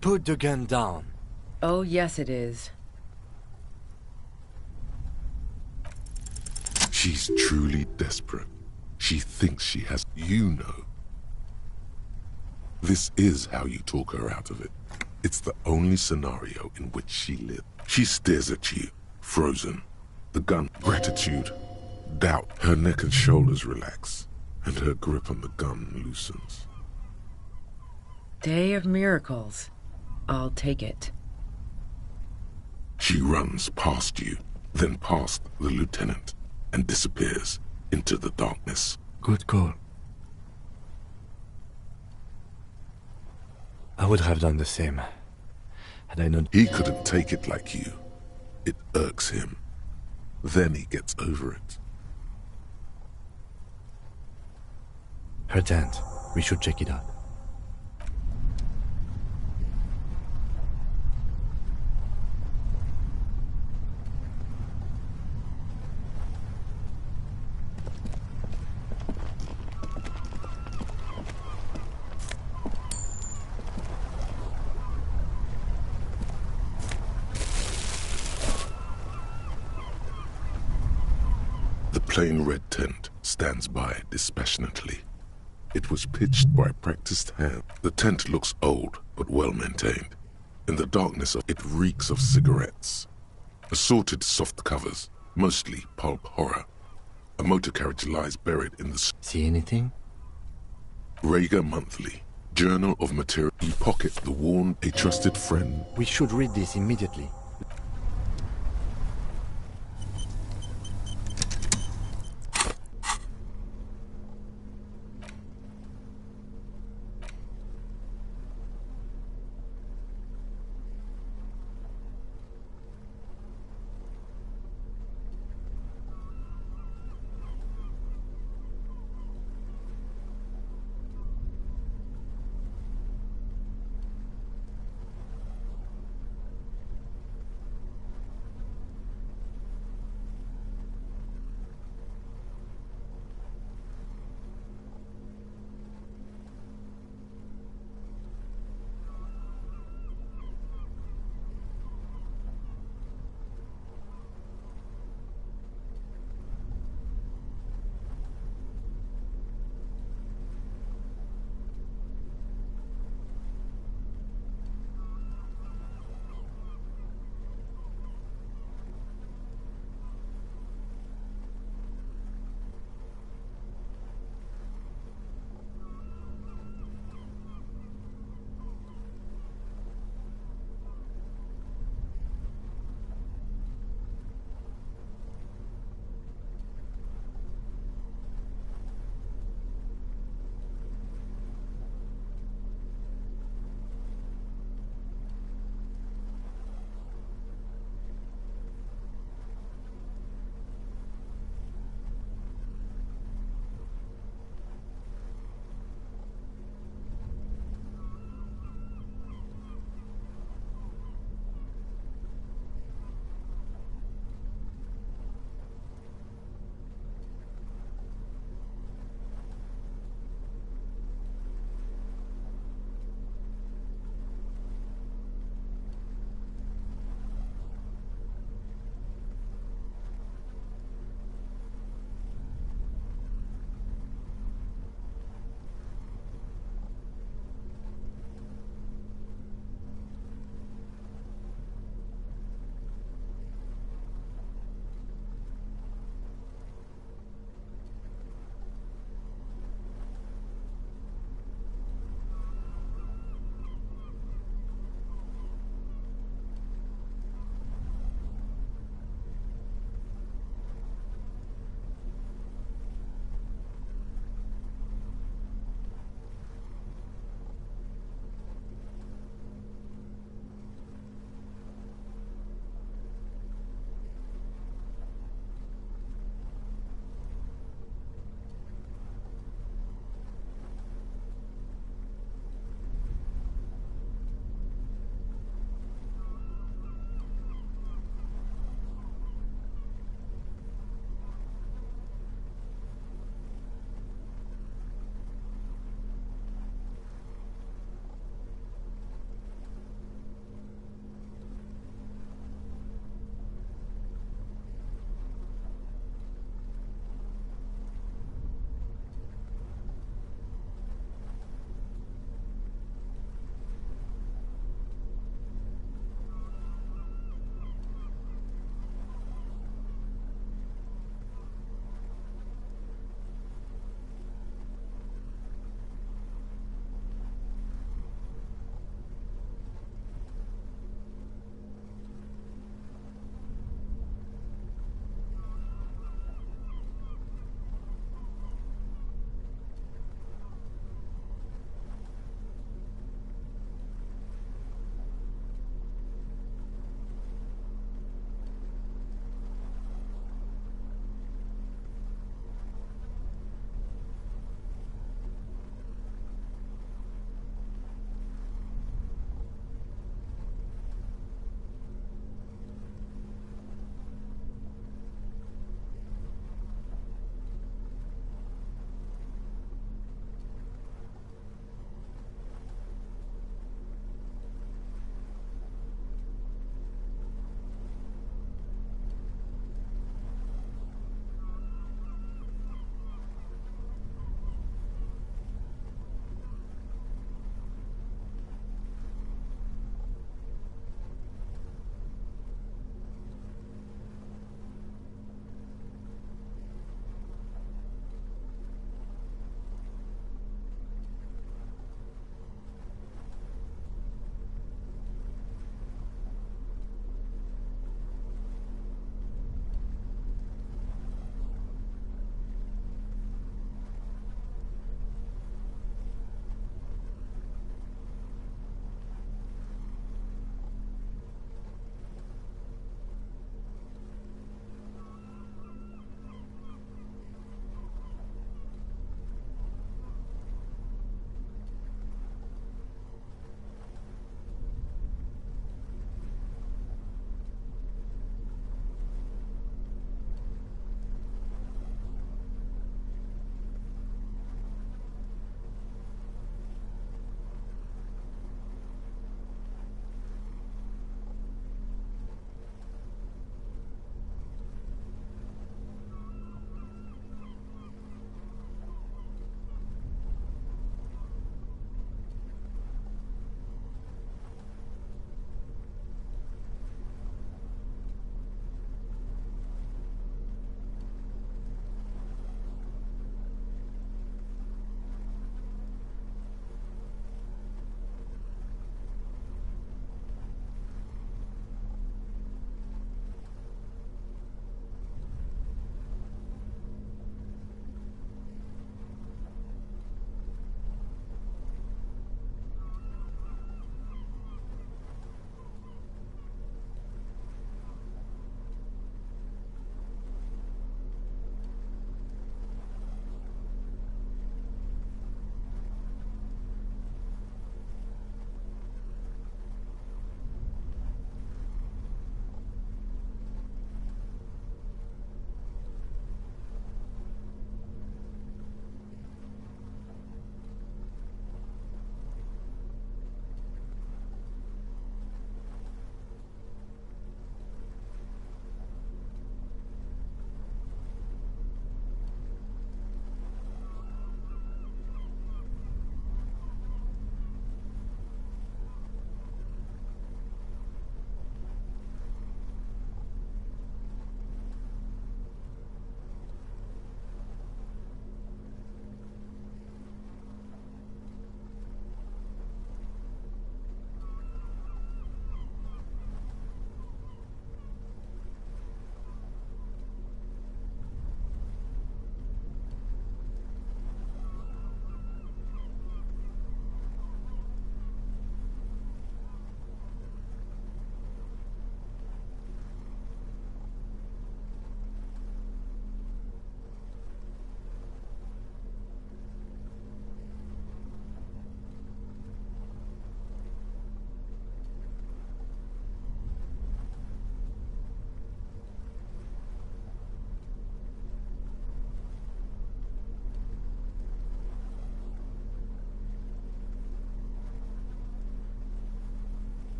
put the gun down. Oh, yes it is. She's truly desperate. She thinks she has, you know. This is how you talk her out of it. It's the only scenario in which she lives. She stares at you, frozen. The gun, gratitude, doubt. Her neck and shoulders relax, and her grip on the gun loosens. Day of miracles. I'll take it. She runs past you, then past the lieutenant, and disappears into the darkness. Good call. I would have done the same, had I known. He couldn't take it like you. It irks him. Then he gets over it. Her tent. We should check it out. The plain red tent stands by dispassionately. It was pitched by practiced hand. The tent looks old, but well maintained. In the darkness of it reeks of cigarettes. Assorted soft covers, mostly pulp horror. A motor carriage lies buried in the... See anything? Rager Monthly. Journal of Material. You pocket the worn, a trusted friend. We should read this immediately.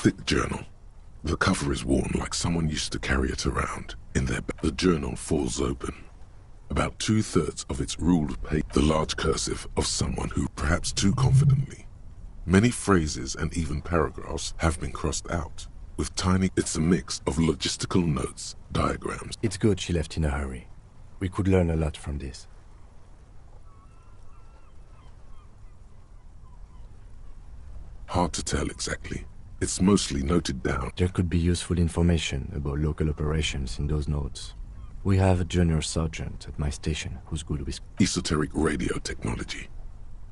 thick journal. The cover is worn like someone used to carry it around in their bag. The journal falls open. About 2/3 of its ruled page, the large cursive of someone who, perhaps too confidently. Many phrases and even paragraphs have been crossed out, with tiny... It's a mix of logistical notes, diagrams. It's good she left in a hurry. We could learn a lot from this. Hard to tell exactly. It's mostly noted down. There could be useful information about local operations in those notes. We have a junior sergeant at my station who's good with Esoteric radio technology.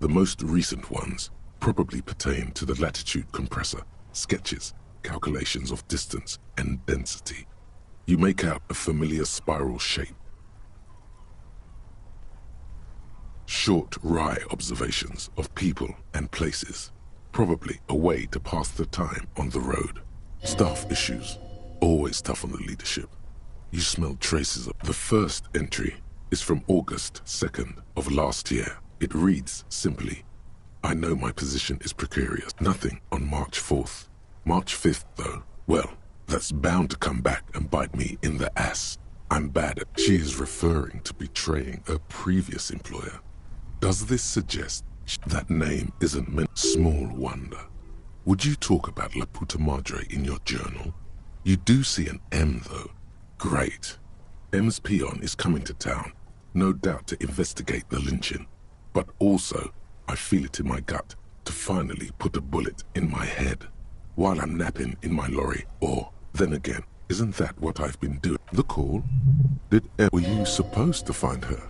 The most recent ones probably pertain to the latitude compressor, sketches, calculations of distance and density. You make out a familiar spiral shape. Short, wry observations of people and places. Probably a way to pass the time on the road. Staff issues, always tough on the leadership. You smell traces of... The first entry is from August 2nd of last year. It reads simply, I know my position is precarious. Nothing on March 4th. March 5th, though, well, that's bound to come back and bite me in the ass. I'm bad at... She is referring to betraying a previous employer. Does this suggest that name isn't meant? Small wonder. Would you talk about La Puta Madre in your journal? You do see an M, though. Great. M's peon is coming to town, no doubt to investigate the lynching. But also, I feel it in my gut to finally put a bullet in my head while I'm napping in my lorry. Or, then again, isn't that what I've been doing? The call? Were you supposed to find her,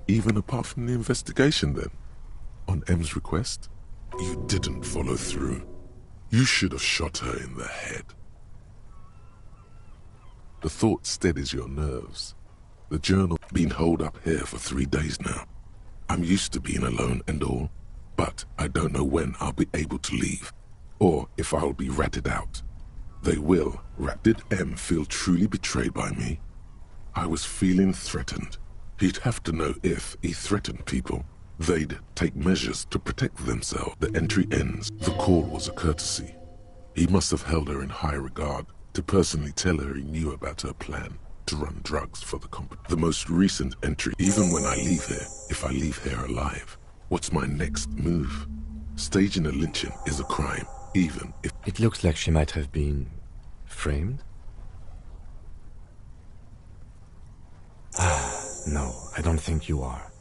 even apart from the investigation then? On M's request? You didn't follow through. You should have shot her in the head. The thought steadies your nerves. The journal been holed up here for 3 days now. I'm used to being alone and all, but I don't know when I'll be able to leave, or if I'll be ratted out. They will. Did M feel truly betrayed by me? I was feeling threatened. He'd have to know if he threatened people. They'd take measures to protect themselves. The entry ends. The call was a courtesy. He must have held her in high regard to personally tell her he knew about her plan to run drugs for the company. The most recent entry, even when I leave here, if I leave here alive, what's my next move? Staging a lynching is a crime, even if... It looks like she might have been... framed? No, I don't think you are.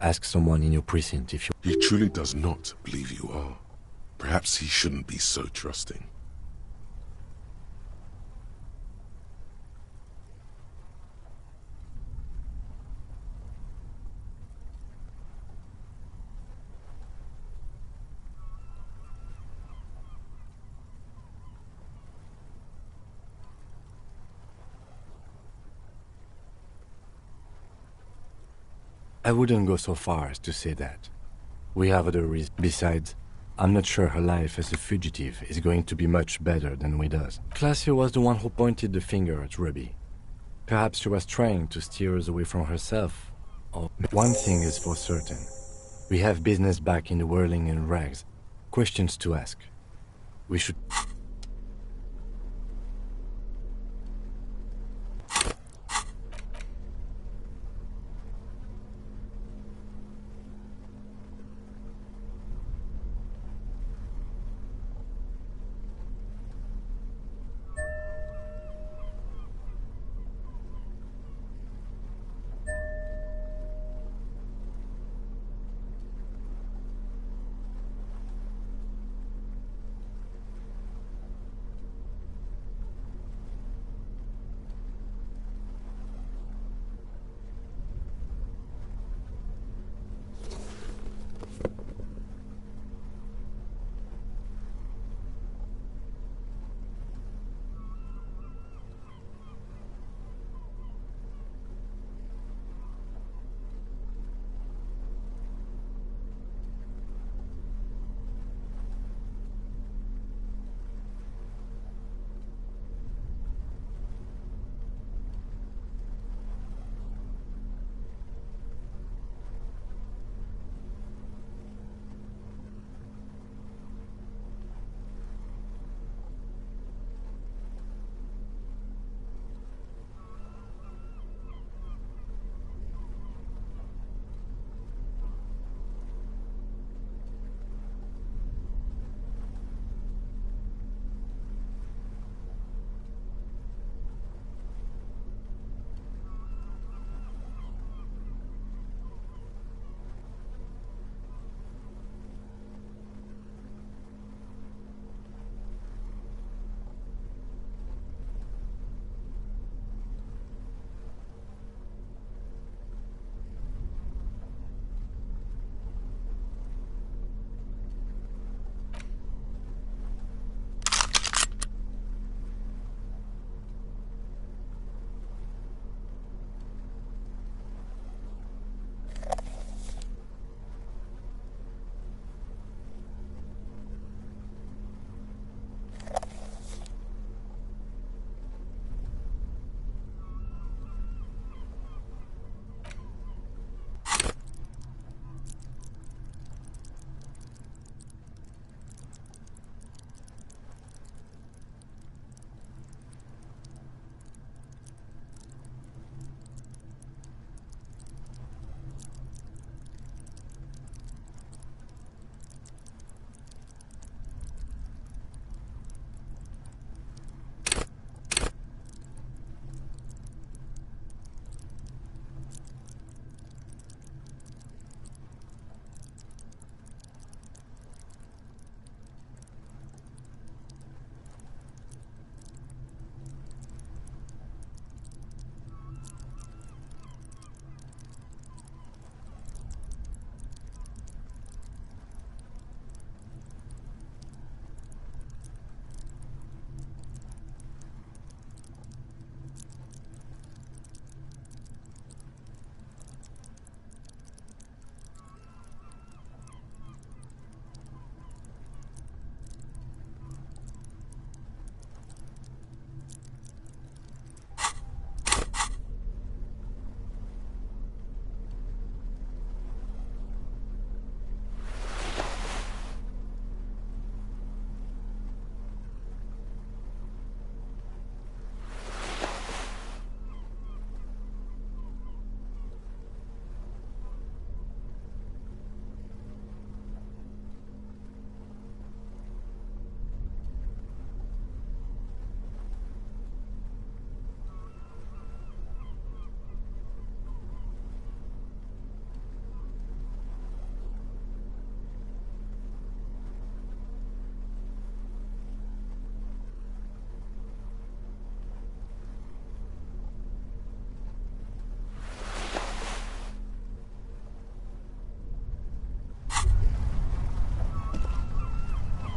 Ask someone in your precinct if you... He truly does not believe you are. Perhaps he shouldn't be so trusting. I wouldn't go so far as to say that. We have other reasons. Besides, I'm not sure her life as a fugitive is going to be much better than with us. Claudia was the one who pointed the finger at Ruby. Perhaps she was trying to steer us away from herself. Or one thing is for certain. We have business back in the whirling and rags. Questions to ask. We should...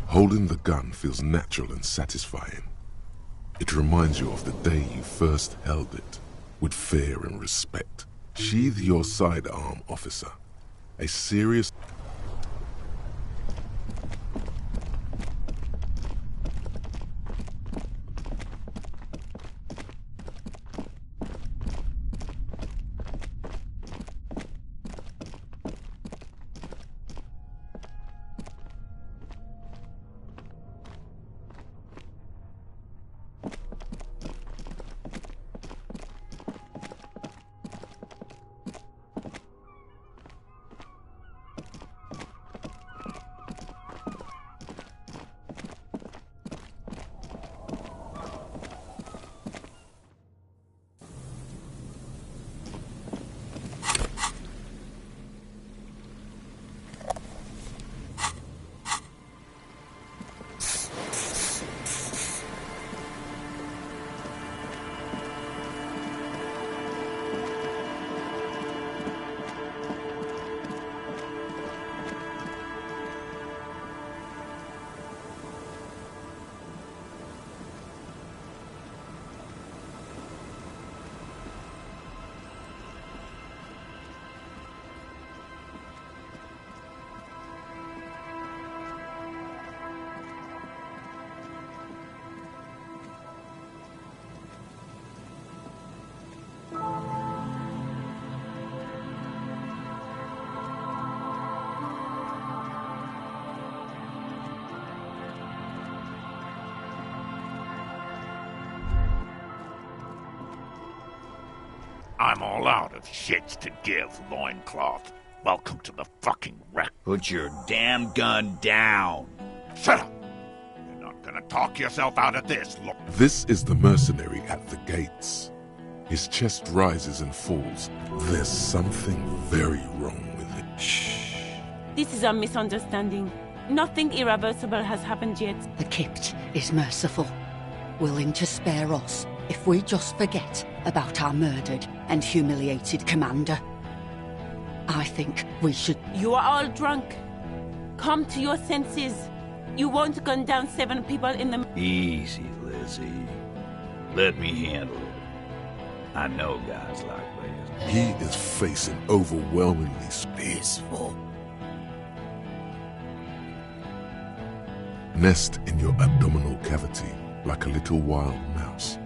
Holding the gun feels natural and satisfying. It reminds you of the day you first held it, with fear and respect. Sheathe your sidearm, officer. A serious... I'm all out of shits to give, loincloth. Welcome to the fucking wreck. Put your damn gun down. Shut up! You're not gonna talk yourself out of this, look. This is the mercenary at the gates. His chest rises and falls. There's something very wrong with it. Shh. This is a misunderstanding. Nothing irreversible has happened yet. The Kypt is merciful, willing to spare us if we just forget about our murdered and humiliated commander. I think we should... You are all drunk. Come to your senses. You won't gun down 7 people in the... Easy, Lizzie. Let me handle it. I know guys like this. He is facing overwhelmingly peaceful. Nest in your abdominal cavity like a little wild mouse.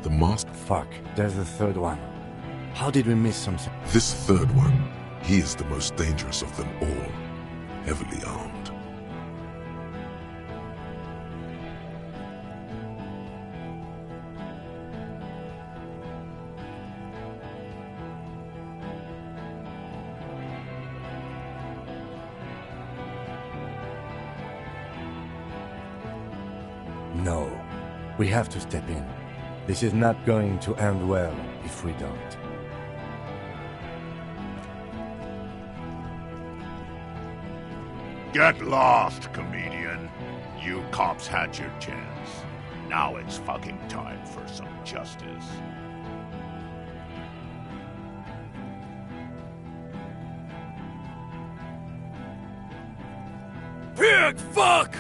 The masked... Fuck, there's the third one. How did we miss something? This third one, he is the most dangerous of them all. Heavily armed. No. We have to step in. This is not going to end well if we don't. Get lost, comedian. You cops had your chance. Now it's fucking time for some justice. Pig fuck!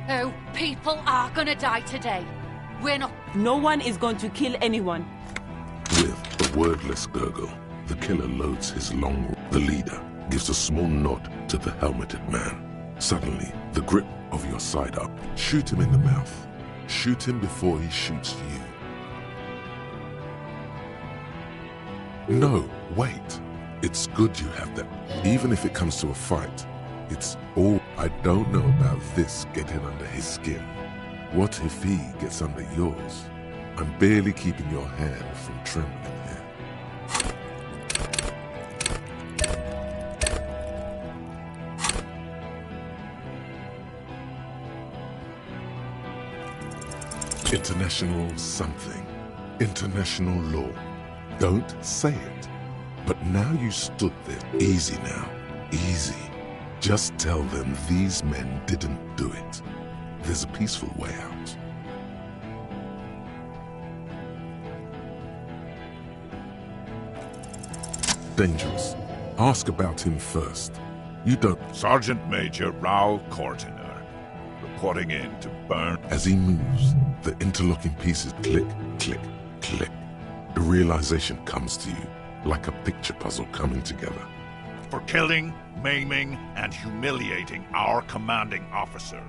Oh, people are gonna die today. We're not... No one is going to kill anyone. With a wordless gurgle, the killer loads his long... The leader gives a small nod to the helmeted man. Suddenly, the grip of your side up. Shoot him in the mouth. Shoot him before he shoots you. No, wait. It's good you have that. Even if it comes to a fight, it's all... I don't know about this getting under his skin. What if he gets under yours? I'm barely keeping your hand from trembling here. International something. International law. Don't say it. But now you stood there. Easy now. Easy. Just tell them these men didn't do it. There's a peaceful way out. dangerous. Ask about him first. You don't... Sergeant Major Raoul Cortiner, reporting in to burn... As he moves, the interlocking pieces click, click, click. The realization comes to you, like a picture puzzle coming together. For killing, maiming, and humiliating our commanding officer,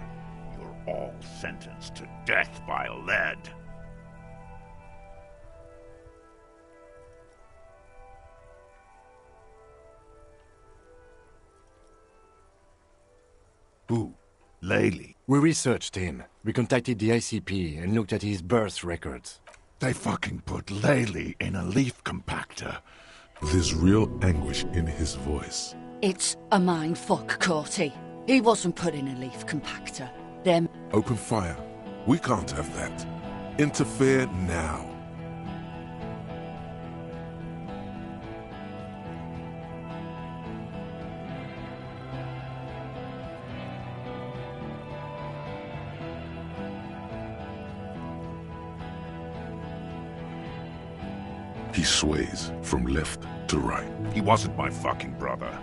you're all sentenced to death by lead. Who? Laley? We researched him. We contacted the ICP and looked at his birth records. They fucking put Laley in a leaf compactor. There's real anguish in his voice. It's a mindfuck, Corty. He wasn't put in a leaf compactor. Them... Open fire. We can't have that. Interfere now. He sways from left to right. He wasn't my fucking brother.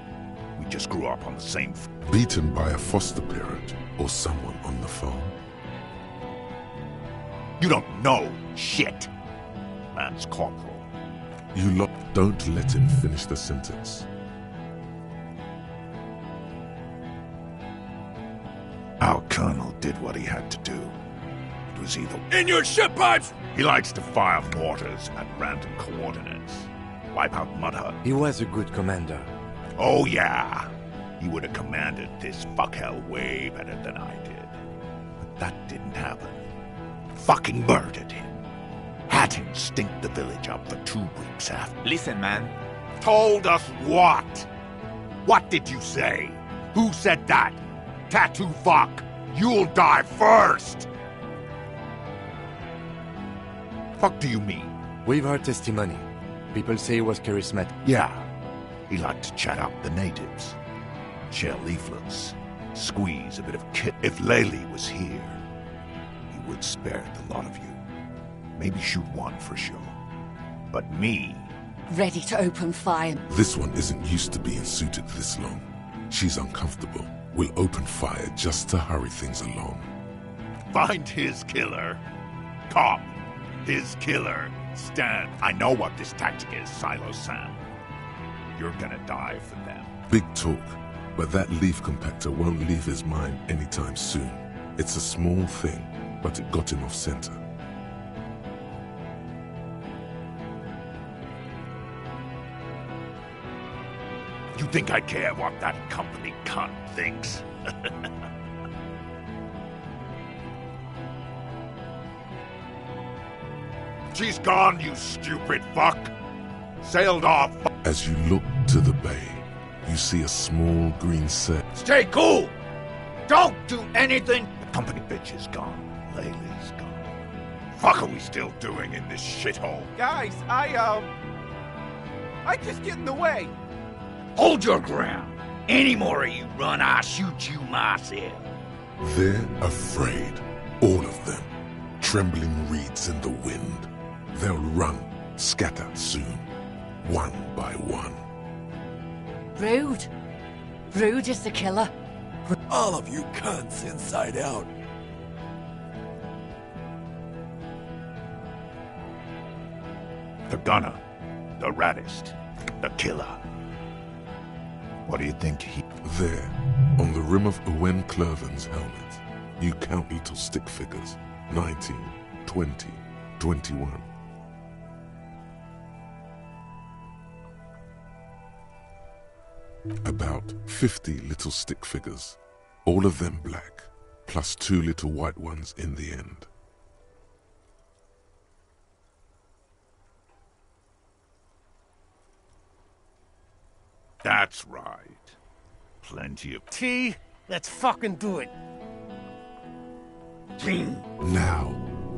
We just grew up on the same... Beaten by a foster parent or someone on the phone. You don't know shit. Lance Corporal. You lot don't let him finish the sentence. Our colonel did what he had to do. It was either... In your ship pipes! He likes to fire mortars at random coordinates. Wipe out Mud Hut. He was a good commander. Oh yeah. He would have commanded this fuckhell way better than I did. But that didn't happen. Fucking murdered him. Had him stink the village up for 2 weeks after. Listen, man. Told us what? What did you say? Who said that? Tattoo fuck. You'll die first. Fuck do you mean? We've heard testimony. People say he was charismatic. Yeah. He liked to chat up the natives. Share leaflets. Squeeze a bit of kit. If Laley was here, he would spare the lot of you. Maybe shoot one for sure. But me... Ready to open fire. This one isn't used to being suited this long. She's uncomfortable. We'll open fire just to hurry things along. Find his killer. Cop. His killer. Stand. I know what this tactic is, Silo Sam. You're gonna die for them. Big talk, but that leaf compactor won't leave his mind anytime soon. It's a small thing, but it got him off center. You think I care what that company cunt thinks? She's gone, you stupid fuck! Sailed off. As you look to the bay, you see a small green set. Stay cool! Don't do anything! The company bitch is gone. Laley's gone. Fuck are we still doing in this shithole? Guys, I just get in the way. Hold your ground. Any more of you run, I'll shoot you myself. They're afraid. All of them. Trembling reeds in the wind. They'll run, scatter soon. One by one. Rude. Rude is the killer. All of you cunts inside out. The gunner. The raddest. The killer. What do you think he... There, on the rim of Owen Clerven's helmet, you count little stick figures. 19, 20, 21. About 50 little stick figures, all of them black, plus 2 little white ones in the end. That's right. Plenty of... T, let's fucking do it.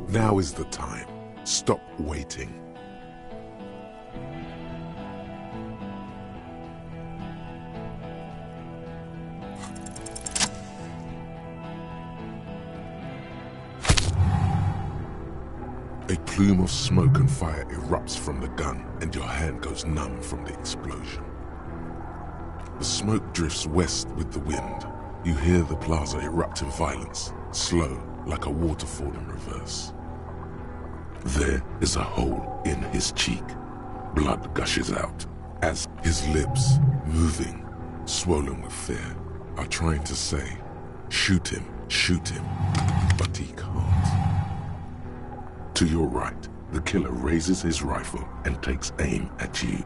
Now is the time. Stop waiting. A plume of smoke and fire erupts from the gun, and your hand goes numb from the explosion. The smoke drifts west with the wind. You hear the plaza erupt in violence, slow, like a waterfall in reverse. There is a hole in his cheek. Blood gushes out, as his lips, moving, swollen with fear, are trying to say, shoot him, but he can't. To your right, the killer raises his rifle and takes aim at you.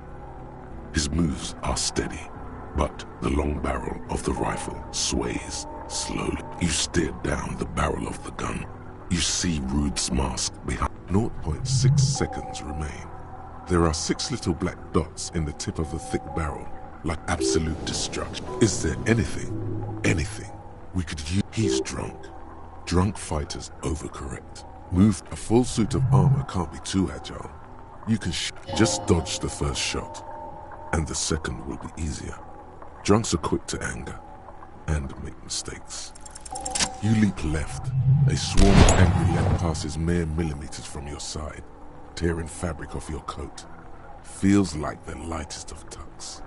His moves are steady, but the long barrel of the rifle sways slowly. You stare down the barrel of the gun. You see Rude's mask behind. 0.6 seconds remain. There are 6 little black dots in the tip of the thick barrel, like absolute destruction. Is there anything we could use? He's drunk. Drunk fighters overcorrect. A full suit of armor can't be too agile. You can just dodge the first shot, and the second will be easier. Drunks are quick to anger and make mistakes. You leap left. A swarm of angry lead passes mere millimeters from your side, tearing fabric off your coat. Feels like the lightest of tucks.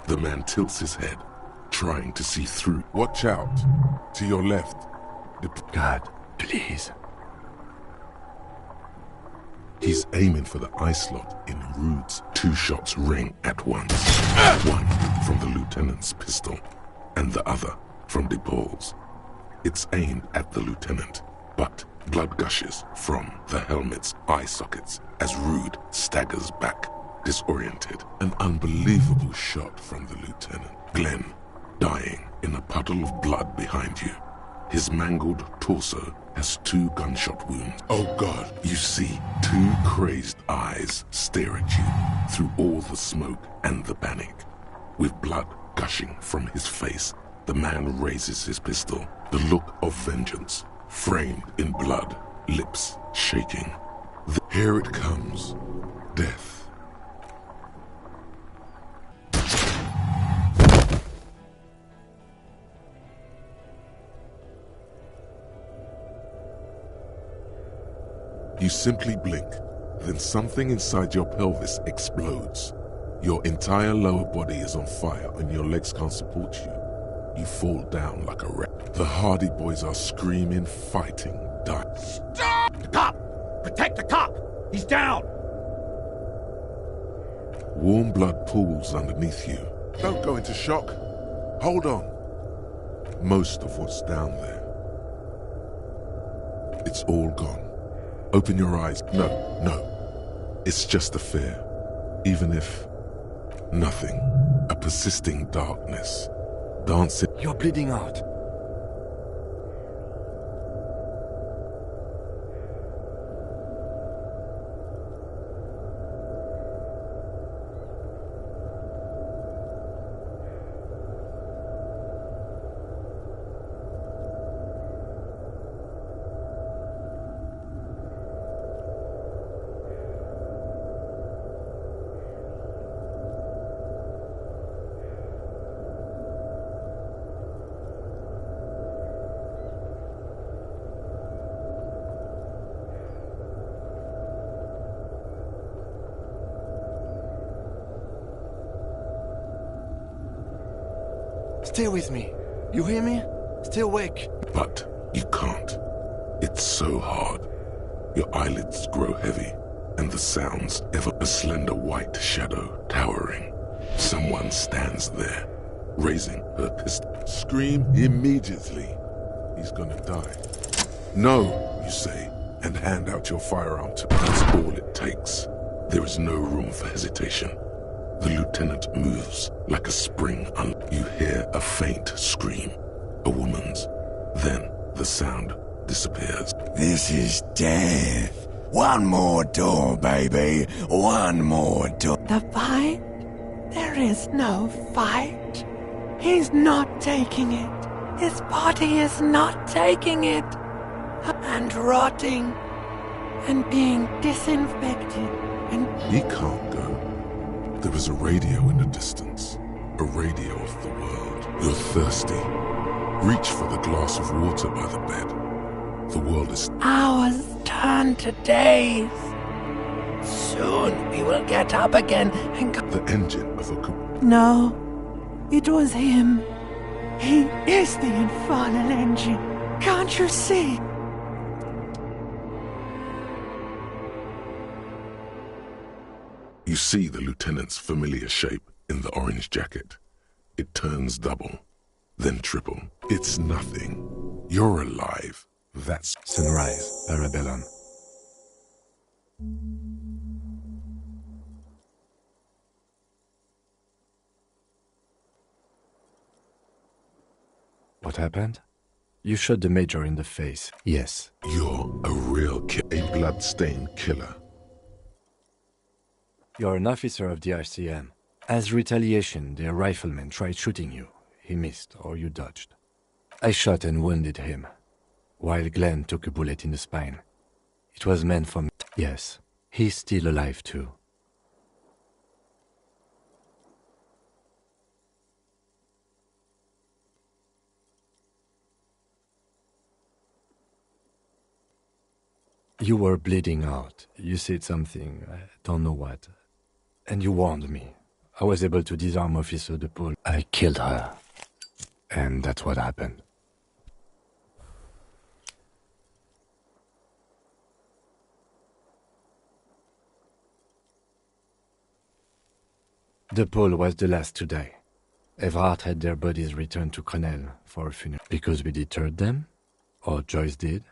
The man tilts his head, trying to see through. Watch out! To your left. God, please. He's aiming for the eye slot in Rude's. 2 shots ring at once. One from the lieutenant's pistol, and the other from de Paul's. It's aimed at the lieutenant, but blood gushes from the helmet's eye sockets as Rude staggers back, disoriented. An unbelievable shot from the lieutenant. Glenn, dying in a puddle of blood behind you. His mangled torso has 2 gunshot wounds. Oh God, you see 2 crazed eyes stare at you through all the smoke and the panic. With blood gushing from his face, the man raises his pistol, the look of vengeance, framed in blood, lips shaking. Here it comes, death. You simply blink, then something inside your pelvis explodes. Your entire lower body is on fire and your legs can't support you. You fall down like a wreck. The Hardy Boys are screaming, fighting, dying. Stop! The cop! Protect the cop! He's down! Warm blood pools underneath you. Don't go into shock. Hold on. Most of what's down there. It's all gone. Open your eyes. No. It's just a fear. Even if nothing. A persisting darkness. Dancing. You're bleeding out. Stay with me. You hear me? Stay awake. But you can't. It's so hard. Your eyelids grow heavy, and the sounds ever a slender white shadow towering. Someone stands there, raising her pistol. Scream immediately. He's gonna die. No, you say, and hand out your firearm to. That's all it takes. There is no room for hesitation. The lieutenant moves like a spring. You hear a faint scream, a woman's. Then the sound disappears. This is death. One more door, baby. One more door. The fight There is no fight. He's not taking it. His body is not taking it. And rotting. And being disinfected. And He can't go. There is a radio in the distance. A radio of the world. You're thirsty. Reach for the glass of water by the bed. The world is... hours turn to days. Soon we will get up again and go... The engine of a... No, it was him. He is the infernal engine. Can't you see? You see the lieutenant's familiar shape in the orange jacket. It turns double, then triple. It's nothing. You're alive. That's... Sunrise, Parabellum. What happened? You shot the Major in the face. Yes. You're a real a blood-stained killer. You're an officer of the RCM. As retaliation, their rifleman tried shooting you. He missed, or you dodged. I shot and wounded him, while Glenn took a bullet in the spine. It was meant for me. Yes, he's still alive too. You were bleeding out. You said something, I don't know what. And you warned me. I was able to disarm Officer DePaul. I killed her. And that's what happened. DePaul was the last to die. Everhart had their bodies returned to Crenel for a funeral. Because we deterred them? Or Joyce did?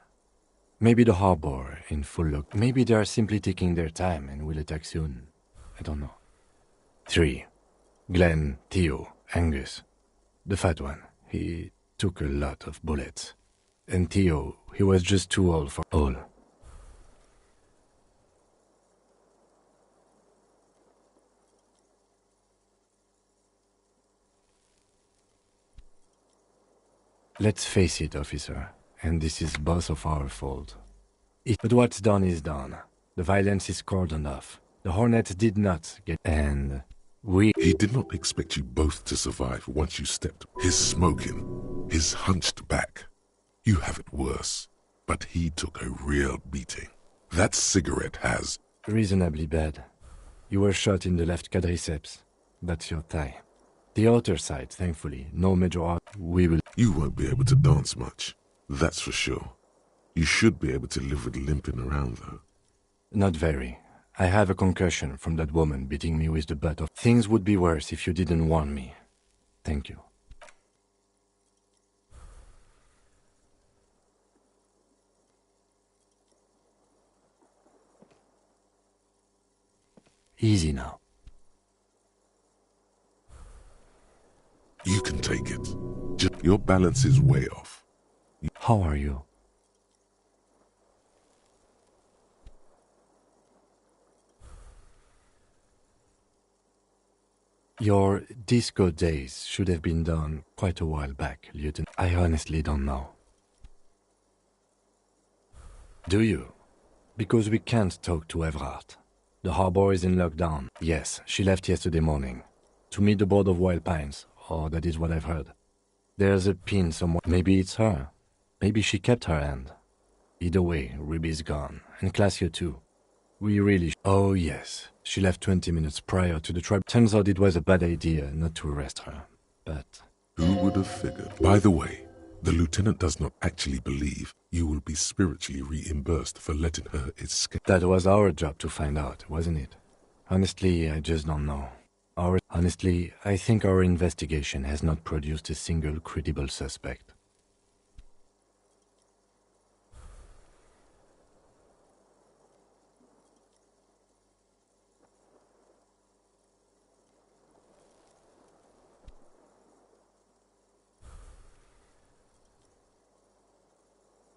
Maybe the harbor in full lock. Maybe they are simply taking their time and will attack soon. I don't know. 3. Glenn, Theo, Angus. The fat one. He took a lot of bullets. And Theo, he was just too old for all. Let's face it, officer. And this is both of our fault. But what's done is done. The violence is cordoned off. The Hornets did not get... And we... He did not expect you both to survive once you stepped. His smoking, his hunched back. You have it worse. But he took a real beating. That cigarette has... Reasonably bad. You were shot in the left quadriceps. That's your thigh. The outer side, thankfully. No major... We will... You won't be able to dance much. That's for sure. You should be able to live with limping around, though. Not very. I have a concussion from that woman beating me with the butt of... Things would be worse if you didn't warn me. Thank you. Easy now. You can take it. Just your balance is way off. How are you? Your disco days should have been done quite a while back, Lieutenant. I honestly don't know. Do you? Because we can't talk to Everhart. The harbor is in lockdown. Yes, she left yesterday morning. To meet the board of Wild Pines, or that is what I've heard. There's a pin somewhere. Maybe it's her. Maybe she kept her hand. Either way, Ruby's gone. And Classio too. We really... Oh yes, she left 20 minutes prior to the tribe. Turns out it was a bad idea not to arrest her. But... Who would have figured? By the way, the lieutenant does not actually believe you will be spiritually reimbursed for letting her escape. That was our job to find out, wasn't it? Honestly, I just don't know. Honestly, I think our investigation has not produced a single credible suspect.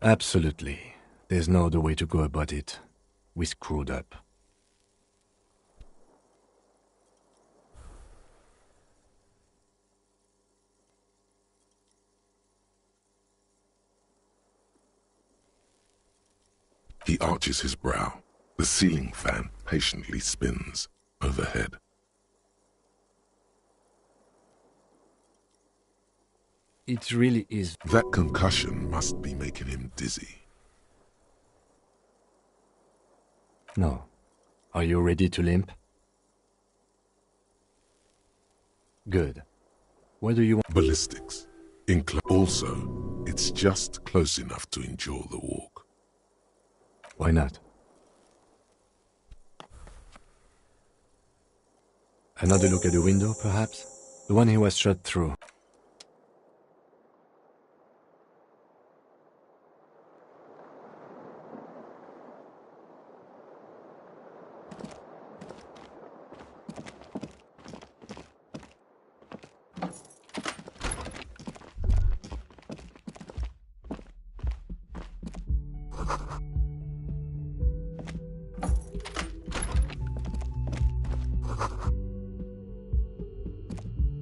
Absolutely. There's no other way to go about it. We screwed up. He arches his brow. The ceiling fan patiently spins overhead. It really is. That concussion must be making him dizzy. No. Are you ready to limp? Good. What do you want? Ballistics. Also, it's just close enough to endure the walk. Why not? Another look at the window, perhaps? The one he was shot through.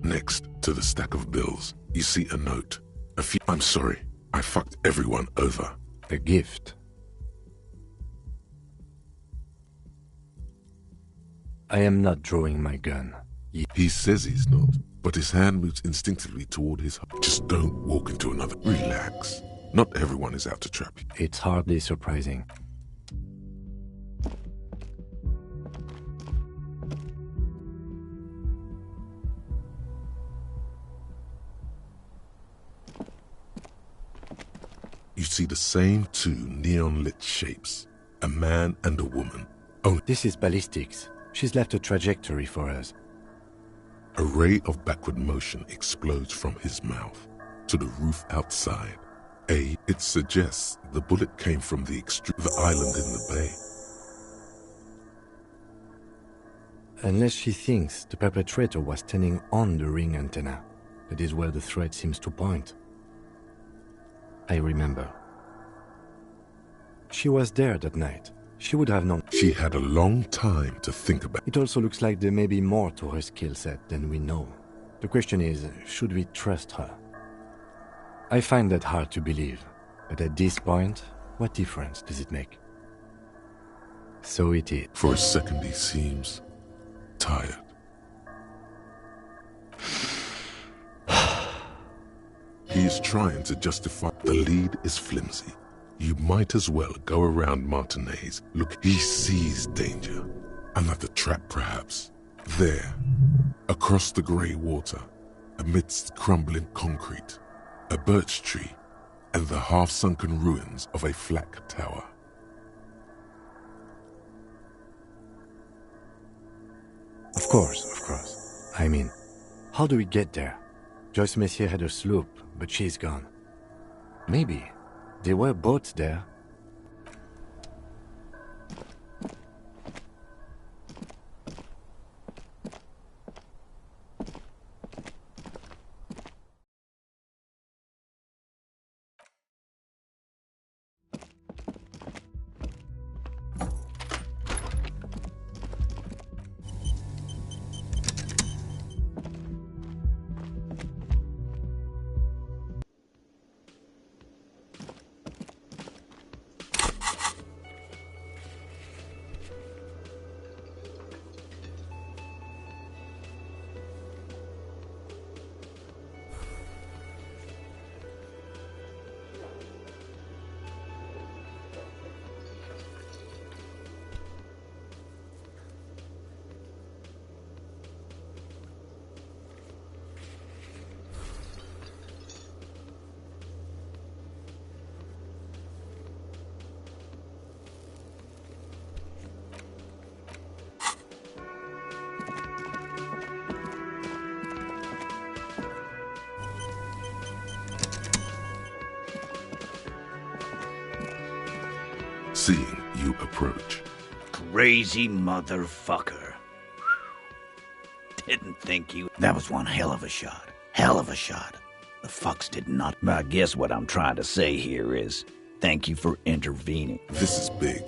Next to the stack of bills, you see a note. I'm sorry, I fucked everyone over. A gift. I am not drawing my gun. He says he's not, but his hand moves instinctively toward his heart. Just don't walk into another. Relax. Not everyone is out to trap you. It's hardly surprising. You see the same two neon-lit shapes, a man and a woman. Oh, this is ballistics. She's left a trajectory for us. A ray of backward motion explodes from his mouth to the roof outside. It suggests the bullet came from the island in the bay. Unless she thinks the perpetrator was standing on the ring antenna. That is where the thread seems to point. I remember. She was there that night. She would have known. She had a long time to think about. It also looks like there may be more to her skill set than we know. The question is, should we trust her? I find that hard to believe. But at this point, what difference does it make? So it is. For a second he seems tired. He is trying to justify. The lead is flimsy. You might as well go around Martinez. Look, he sees danger. Another trap, perhaps. There, across the grey water, amidst crumbling concrete, a birch tree, and the half-sunken ruins of a flak tower. Of course. I mean, how do we get there? Joyce Messier had a sloop, but she's gone. Maybe there were boats there. Seeing you approach. Crazy motherfucker. Didn't think you... That was one hell of a shot. Hell of a shot. The fucks did not... I guess what I'm trying to say here is, thank you for intervening. This is big.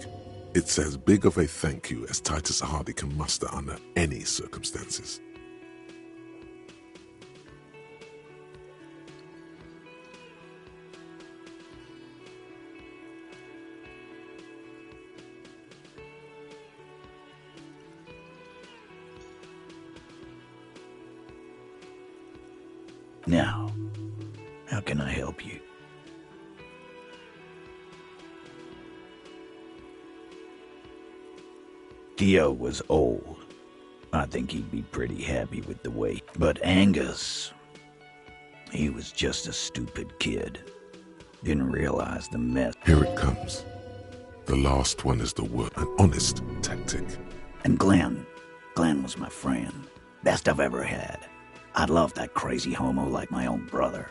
It's as big of a thank you as Titus Hardy can muster under any circumstances. Now, how can I help you? Theo was old. I think he'd be pretty happy with the way. But Angus, he was just a stupid kid. Didn't realize the mess. Here it comes. The last one is the word, an honest tactic. And Glenn was my friend. Best I've ever had. I'd love that crazy homo like my own brother.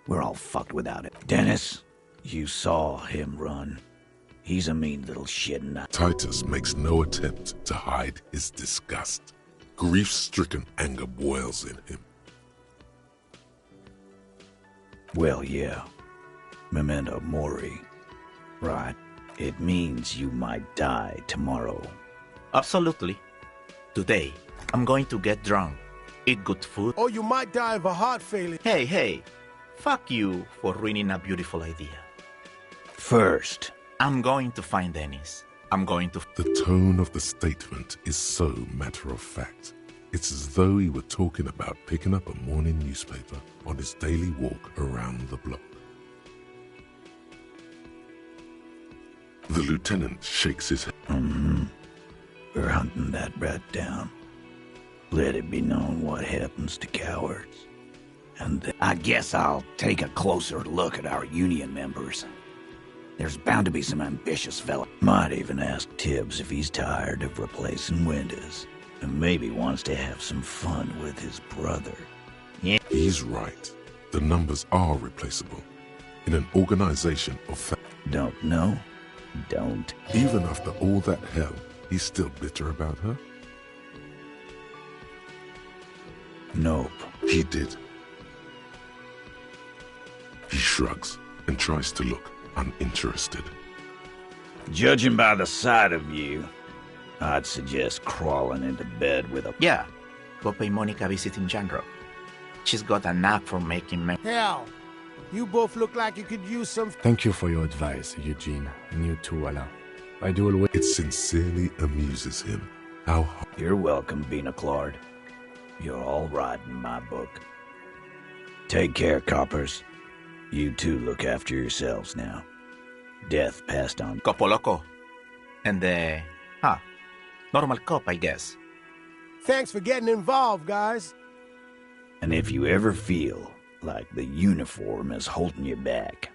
We're all fucked without it. Dennis, you saw him run. He's a mean little shit and Titus makes no attempt to hide his disgust. Grief-stricken anger boils in him. Well, yeah. Memento mori. Right. It means you might die tomorrow. Absolutely. Today, I'm going to get drunk, eat good food. Or you might die of a heart failure. Hey. Fuck you for ruining a beautiful idea. First, I'm going to find Dennis. I'm going to... The tone of the statement is so matter-of-fact. It's as though he were talking about picking up a morning newspaper on his daily walk around the block. The lieutenant shakes his head. We're hunting that rat down. Let it be known what happens to cowards. And then I guess I'll take a closer look at our union members. There's bound to be some ambitious fella. Might even ask Tibbs if he's tired of replacing windows. And maybe wants to have some fun with his brother. Yeah. He's right. The numbers are replaceable. In an organization of Don't know. Don't. Even after all that hell, he's still bitter about her? Nope. He did. He shrugs and tries to look uninterested. Judging by the sight of you, I'd suggest crawling into bed with a... Yeah, go pay Monica a visit in Janro. She's got a knack for making me... Hell, you both look like you could use some... Thank you for your advice, Eugene, and you too, Alain. I do always... It sincerely amuses him how... You're welcome, Bina Claude. You're all right in my book. Take care, coppers. You two look after yourselves now. Death passed on. Copo Loco. And normal cop, I guess. Thanks for getting involved, guys. And if you ever feel like the uniform is holding you back...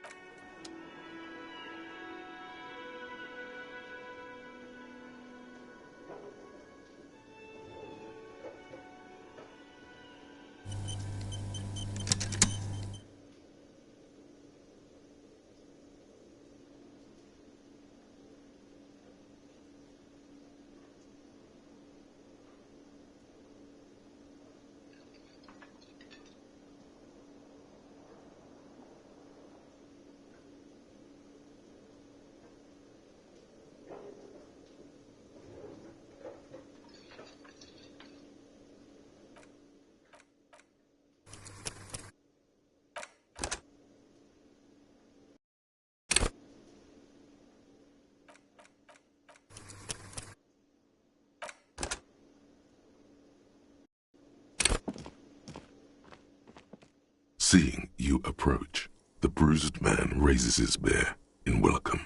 Seeing you approach, the bruised man raises his bear in welcome.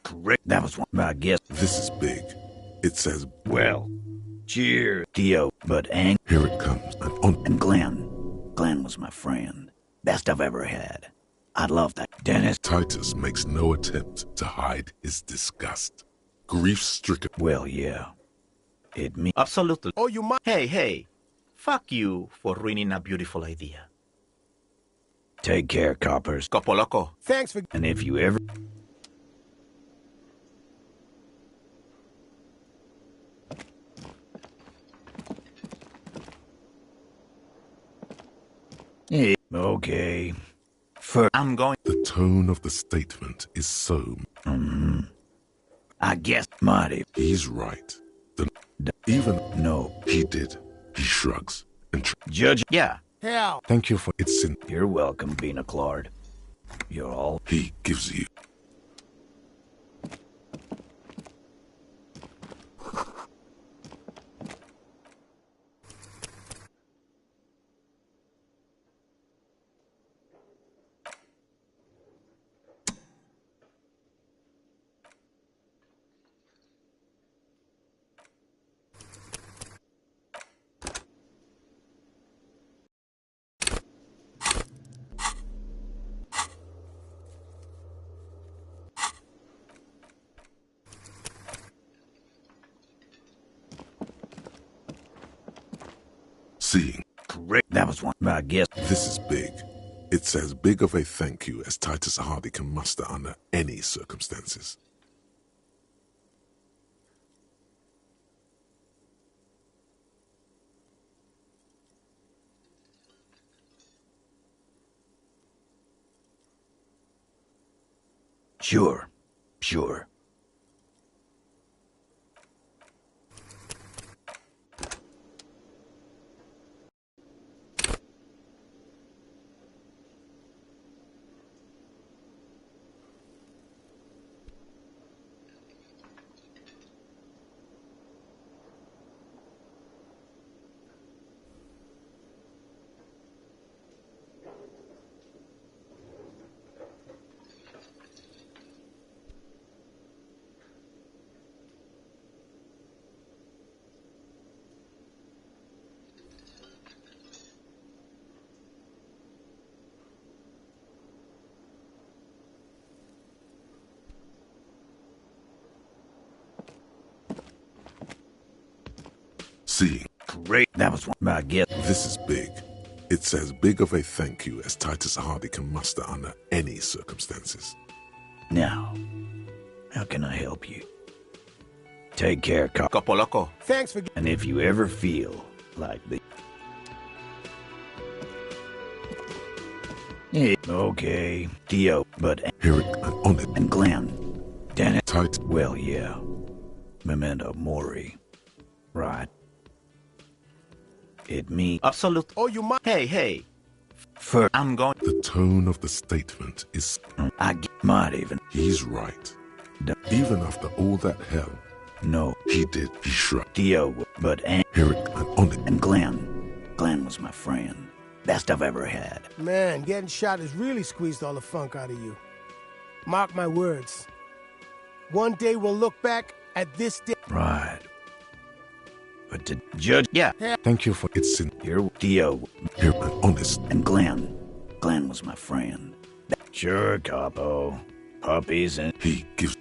Correct. That was one, I guess. This is big. It says, well, cheers, Theo, but here it comes. And Glenn was my friend. Best I've ever had. I'd love that. Dennis. Titus makes no attempt to hide his disgust. Grief-stricken. Well, yeah. It means... Absolutely. Oh, you might... Hey. Fuck you for ruining a beautiful idea. Take care, coppers. Copo Loco. Thanks for... And if you ever... Hey, okay. I'm going... The tone of the statement is so... I guess, mighty. He's right. Even No. he did. He shrugs and Judge. Yeah. Hell. Thank you for it's in. You're welcome, Bina Claude. You're all. He gives you. Seeing. Great. That was one. I guess. This is big. It's as big of a thank you as Titus Hardy can muster under any circumstances. Sure. Sure. Seeing. Great. That was one. I guess. This is big. It's as big of a thank you as Titus Hardy can muster under any circumstances. Now, how can I help you? Take care, Capo Loco. Thanks for. And if you ever feel like the. Yeah, okay, Dio, but Here it and on it. and Glenn, Dennis. Tight. Well, yeah, Memento Mori, right? It me. Absolute. Oh, you might. Hey. For I'm going. The tone of the statement is. might even. He's right. Even after all that hell. No. He did. He shrugged. Dio, but Here it and on it. and Glenn was my friend. Best I've ever had. Man, getting shot has really squeezed all the funk out of you. Mark my words. One day we'll look back at this day. Right. But to judge. Yeah. Thank you for It's in. Here, Dio, Here and honest. and Glenn was my friend. Sure, Capo. Puppies and. He gives.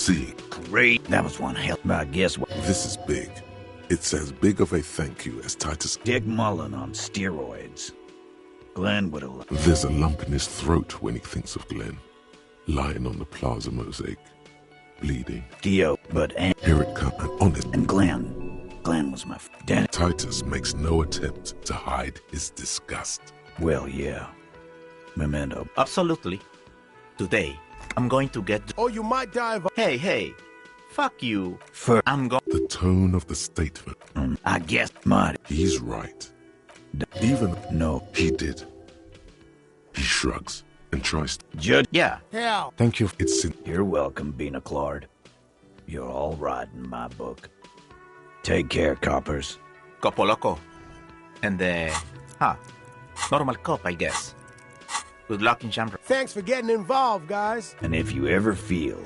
seeing. Great. That was one hell. I guess what? This is big. It's as big of a thank you as Titus. Dick Mullen on steroids. Glenn would have. There's a lump in his throat when he thinks of Glenn, lying on the plaza mosaic, bleeding. Dio, but here it comes. And honest. And Glenn was my dad. Titus makes no attempt to hide his disgust. Well, yeah. Memento. Absolutely. Today, I'm going to get. Oh, you might die of. Hey. Fuck you. I'm going. The tone of the statement. I guess might. He's right. Even no, he did. He shrugs and tries to judge. Yeah. Hell. Thank you. It's in. You're welcome, Bina Claude. You're all right in my book. Take care, coppers. Copo loco. And normal cop, I guess. Good luck in Chamber. Thanks for getting involved, guys. And if you ever feel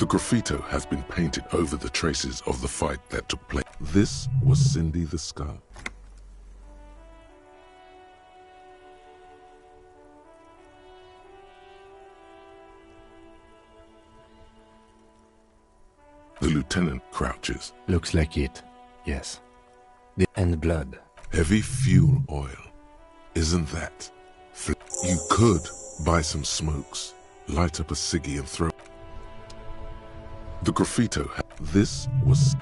The graffito has been painted over the traces of the fight that took place. This was Cindy the Scar. The lieutenant crouches. Looks like it. Yes. And blood. Heavy fuel oil. Isn't that? You could buy some smokes, light up a ciggy and throw. The graffito. This was.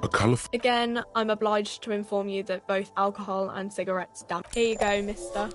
A colourful. Again, I'm obliged to inform you that both alcohol and cigarettes damn. Here you go, mister.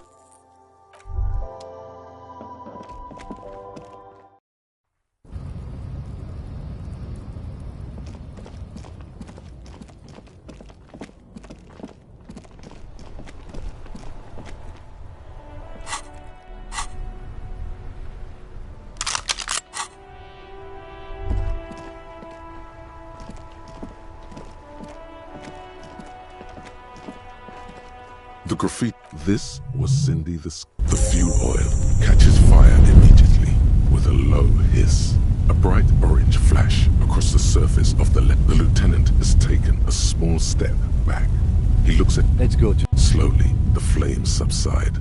The graffiti. This was Cindy the fuel oil catches fire immediately with a low hiss. A bright orange flash across the surface of the lieutenant has taken a small step back. He looks at. Let's go to. Slowly, the flames subside.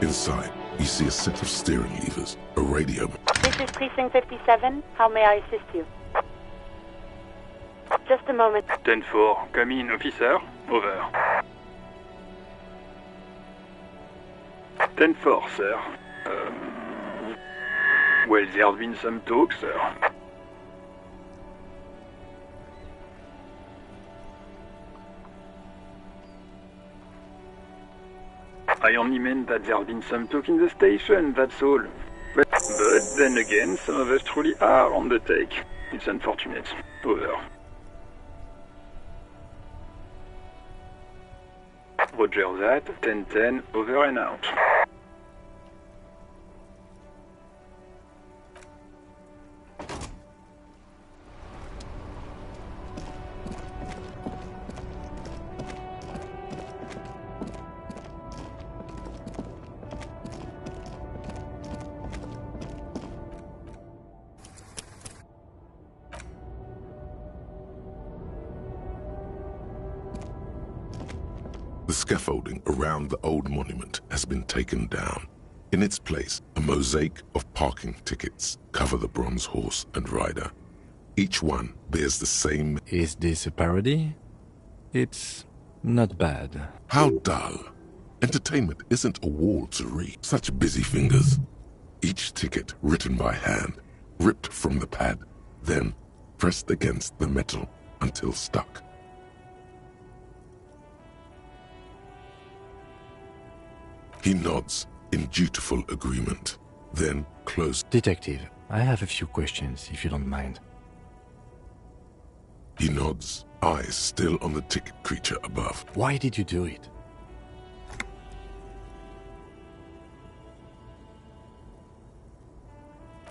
Inside, you see a set of steering levers, a radio. This is Precinct 57. How may I assist you? Just a moment. 10-4, come in, officer. Over. 10-4, sir. Well, there's been some talk, sir. I only meant that there's been some talk in the station, that's all. But then again, some of us truly are on the take. It's unfortunate. Over. Roger that. 10-10, over and out. The scaffolding around the old monument has been taken down. In its place, a mosaic of parking tickets cover the bronze horse and rider. Each one bears the same... Is this a parody? It's not bad. How dull. Entertainment isn't a wall to read. Such busy fingers. Each ticket written by hand, ripped from the pad, then pressed against the metal until stuck. He nods in dutiful agreement, then closes. Detective, I have a few questions, if you don't mind. He nods, eyes still on the ticket creature above. Why did you do it?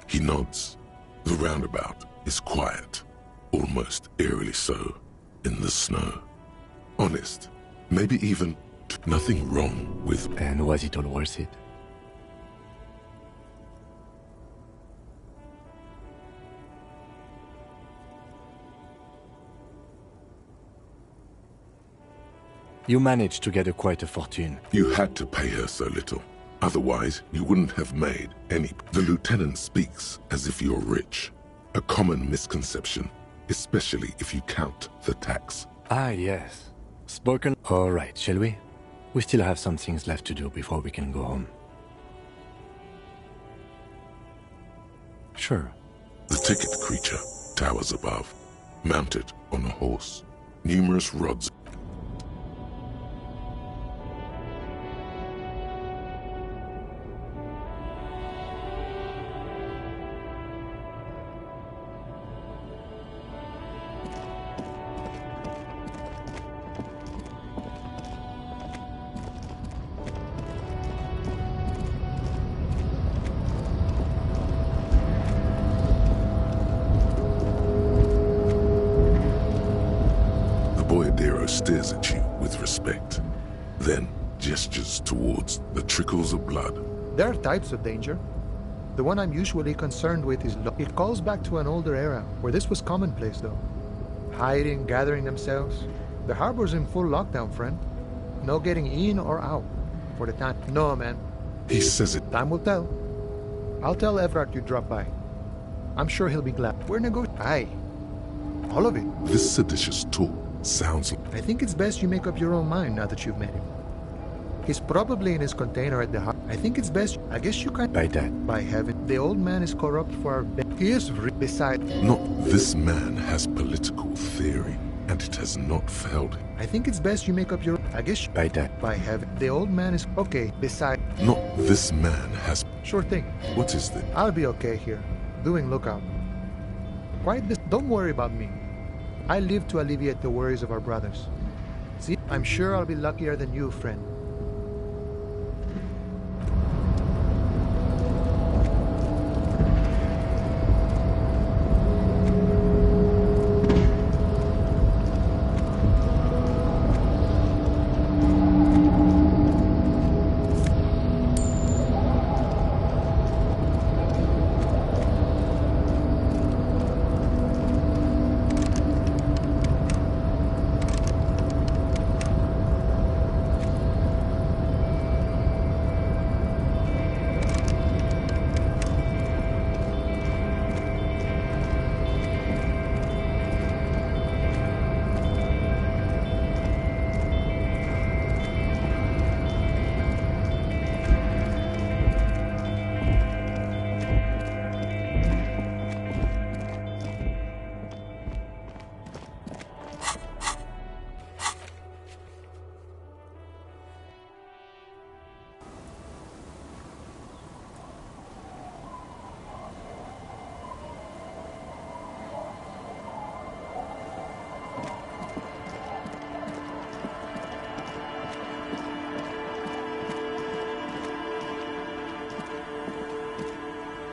He nods. The roundabout is quiet, almost eerily so, in the snow. Honest, maybe even nothing wrong with... And was it all worth it? You managed to get quite a fortune. You had to pay her so little. Otherwise, you wouldn't have made any... The lieutenant speaks as if you're rich. A common misconception, especially if you count the tax. Ah, yes. Spoken. All right, shall we? We still have some things left to do before we can go home. Sure. The ticket creature towers above, mounted on a horse. Numerous rods. Stares at you with respect, then gestures towards the trickles of blood. There are types of danger. The one I'm usually concerned with is it calls back to an older era, where this was commonplace though. Hiding, gathering themselves. The harbor's in full lockdown, friend. No getting in or out. For the time. No, man. He says it. Time will tell. I'll tell Everard you dropped by. I'm sure he'll be glad. We're Aye. All of it. This seditious talk sounds like... I think it's best you make up your own mind now that you've met him. He's probably in his container at the harbor. I think it's best... I guess you can... By that. By heaven. The old man is corrupt for our... He is beside... Not this man has political theory, and it has not failed him. I think it's best you make up your... I guess... By that. By heaven. The old man is... Okay, beside... Not this man has... Sure thing. What is this? I'll be okay here. Doing lookout. Quite this... Don't worry about me. I live to alleviate the worries of our brothers. See, I'm sure I'll be luckier than you, friend.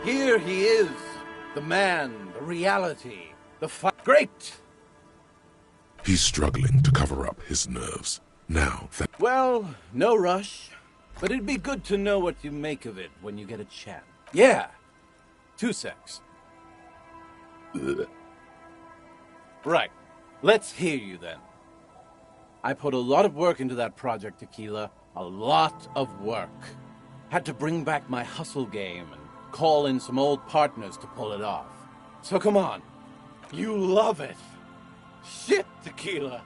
Here he is. The man, the reality, the fight. Great! He's struggling to cover up his nerves. Now that... Well, no rush. But it'd be good to know what you make of it when you get a chance. Yeah. 2 secs. Right. Let's hear you then. I put a lot of work into that project, Tequila. A lot of work. Had to bring back my hustle game and call in some old partners to pull it off. So come on. You love it. Shit, Tequila.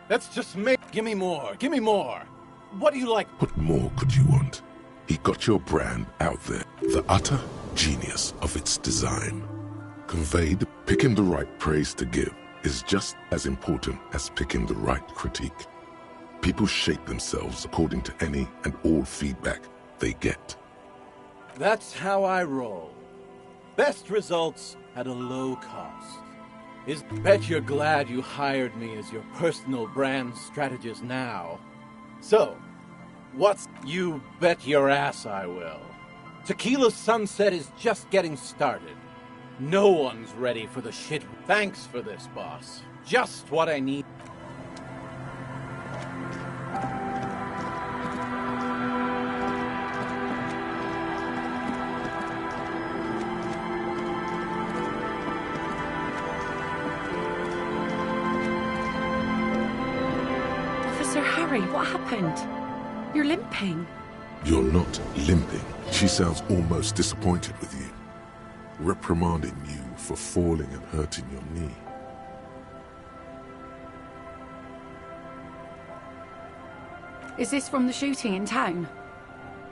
That's just me. Give me more. Give me more. What do you like? What more could you want? He got your brand out there. The utter genius of its design. Conveyed, picking the right praise to give is just as important as picking the right critique. People shape themselves according to any and all feedback they get. That's how I roll. Best results at a low cost. Bet you're glad you hired me as your personal brand strategist now. So, what's... You bet your ass I will. Tequila Sunset is just getting started. No one's ready for the shit. Thanks for this, boss. Just what I need. Officer Harry, what happened? You're limping. You're not limping. She sounds almost disappointed with you. Reprimanding you for falling and hurting your knee. Is this from the shooting in town?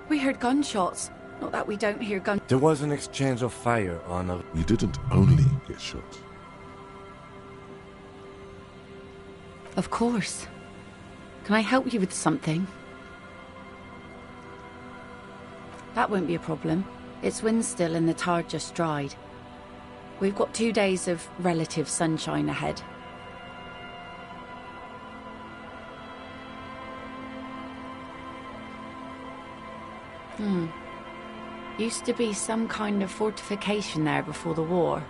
We heard gunshots. Not that we don't hear guns. There was an exchange of fire on a... You didn't only get shot. Of course. Can I help you with something? That won't be a problem. It's wind still and the tar just dried. We've got 2 days of relative sunshine ahead. Used to be some kind of fortification there before the war.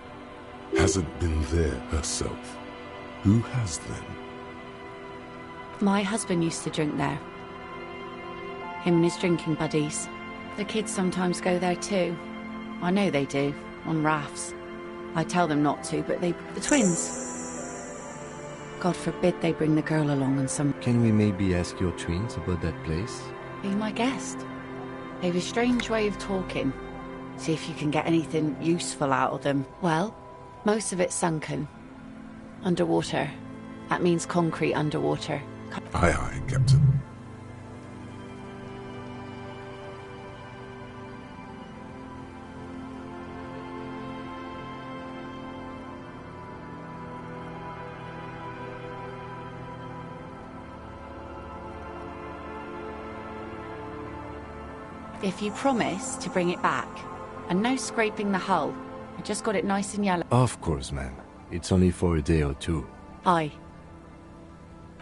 Hasn't been there herself. Who has then? My husband used to drink there. Him and his drinking buddies. The kids sometimes go there too. I know they do, on rafts. I tell them not to, but the twins. God forbid they bring the girl along on some... Can we maybe ask your twins about that place? Be my guest. They've a strange way of talking. See if you can get anything useful out of them. Well, most of it's sunken. Underwater. That means concrete underwater. Aye, aye, Captain. If you promise to bring it back, and no scraping the hull, I just got it nice and yellow. Of course, ma'am. It's only for a day or two. Aye.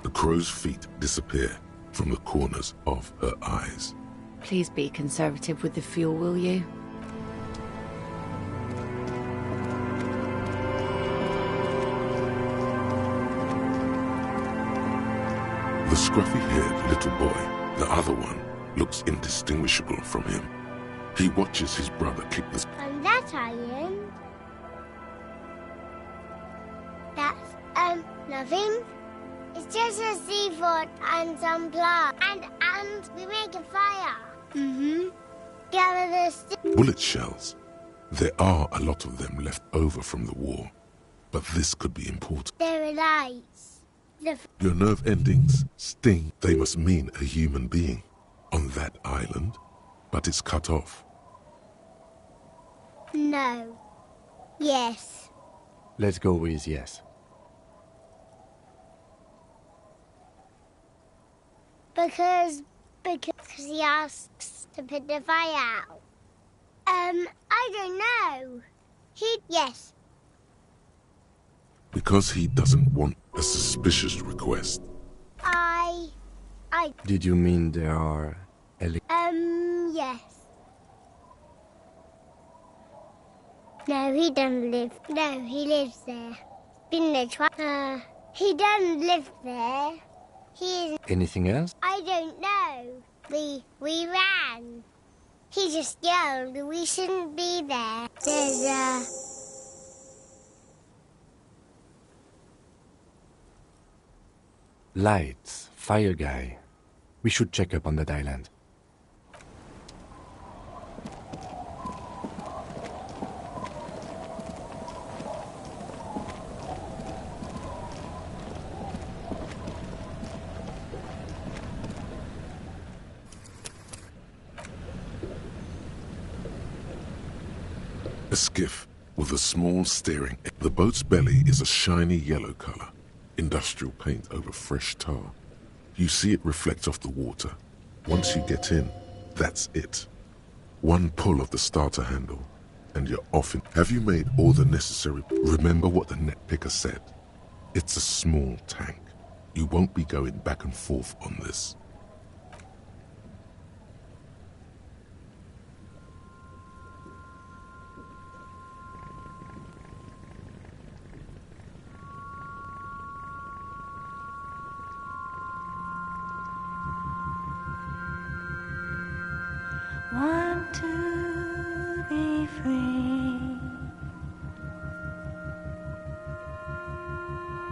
The crow's feet disappear from the corners of her eyes. Please be conservative with the fuel, will you? The scruffy-haired little boy, the other one, looks indistinguishable from him. He watches his brother kick the... And that iron. That's, nothing. It's just a seafood and some plants. And we make a fire. Mm-hmm. Gather the... Bullet shells. There are a lot of them left over from the war. But this could be important. They're lights. Your nerve endings sting. They must mean a human being. On that island, but it's cut off. No. Yes. Let's go with yes. Because he asks to put the fire out. I don't know. Yes. Because he doesn't want a suspicious request. Did you mean there are... Yes. No, he doesn't live. No, he lives there. Been there twice. He doesn't live there. He is. Anything else? I don't know. We ran. He just yelled. We shouldn't be there. There's Lights, fire guy. We should check up on that island. A skiff with a small steering. The boat's belly is a shiny yellow color, industrial paint over fresh tar. You see it reflect off the water. Once you get in, that's it. One pull of the starter handle, and you're off. Have you made all the necessary? Remember what the net picker said. It's a small tank. You won't be going back and forth on this. Want to be free.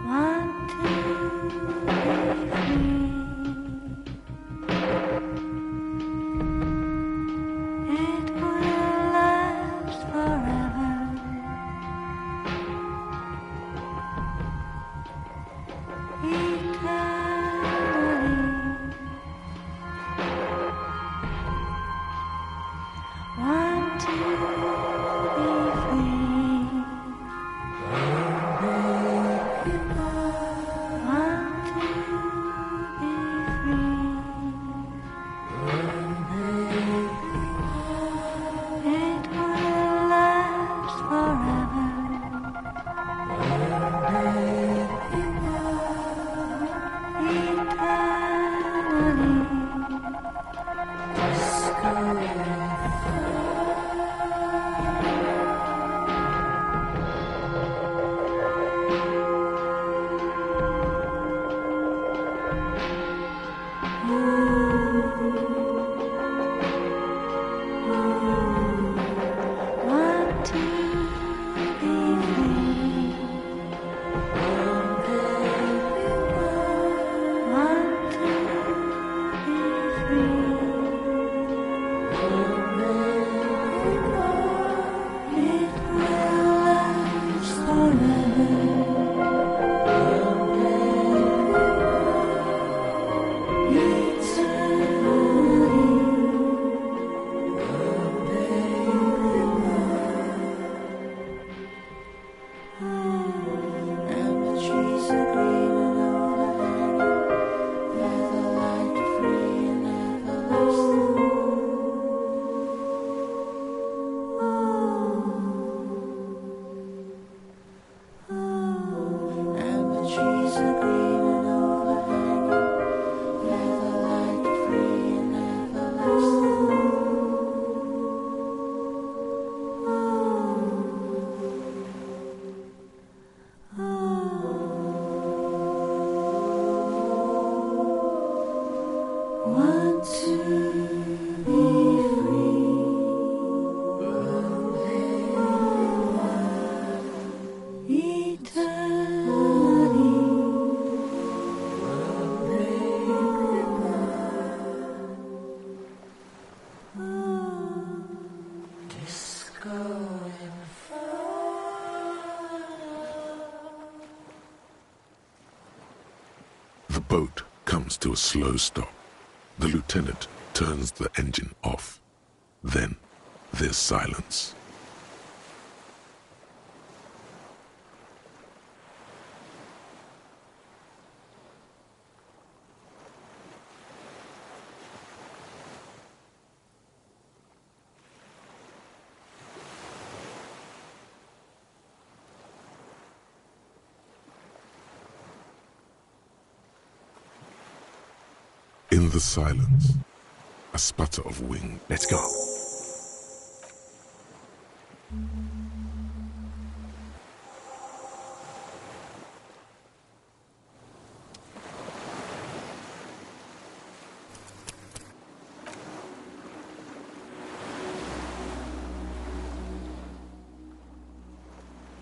Want to be free. It will last forever. Eternally. Want to be free. Want to be free. It will last forever. Want to be free. Want to be free. It will last Want to be free. The boat comes to a slow stop. The lieutenant turns the engine off. Then there's silence. In the silence, a sputter of wing. Let's go.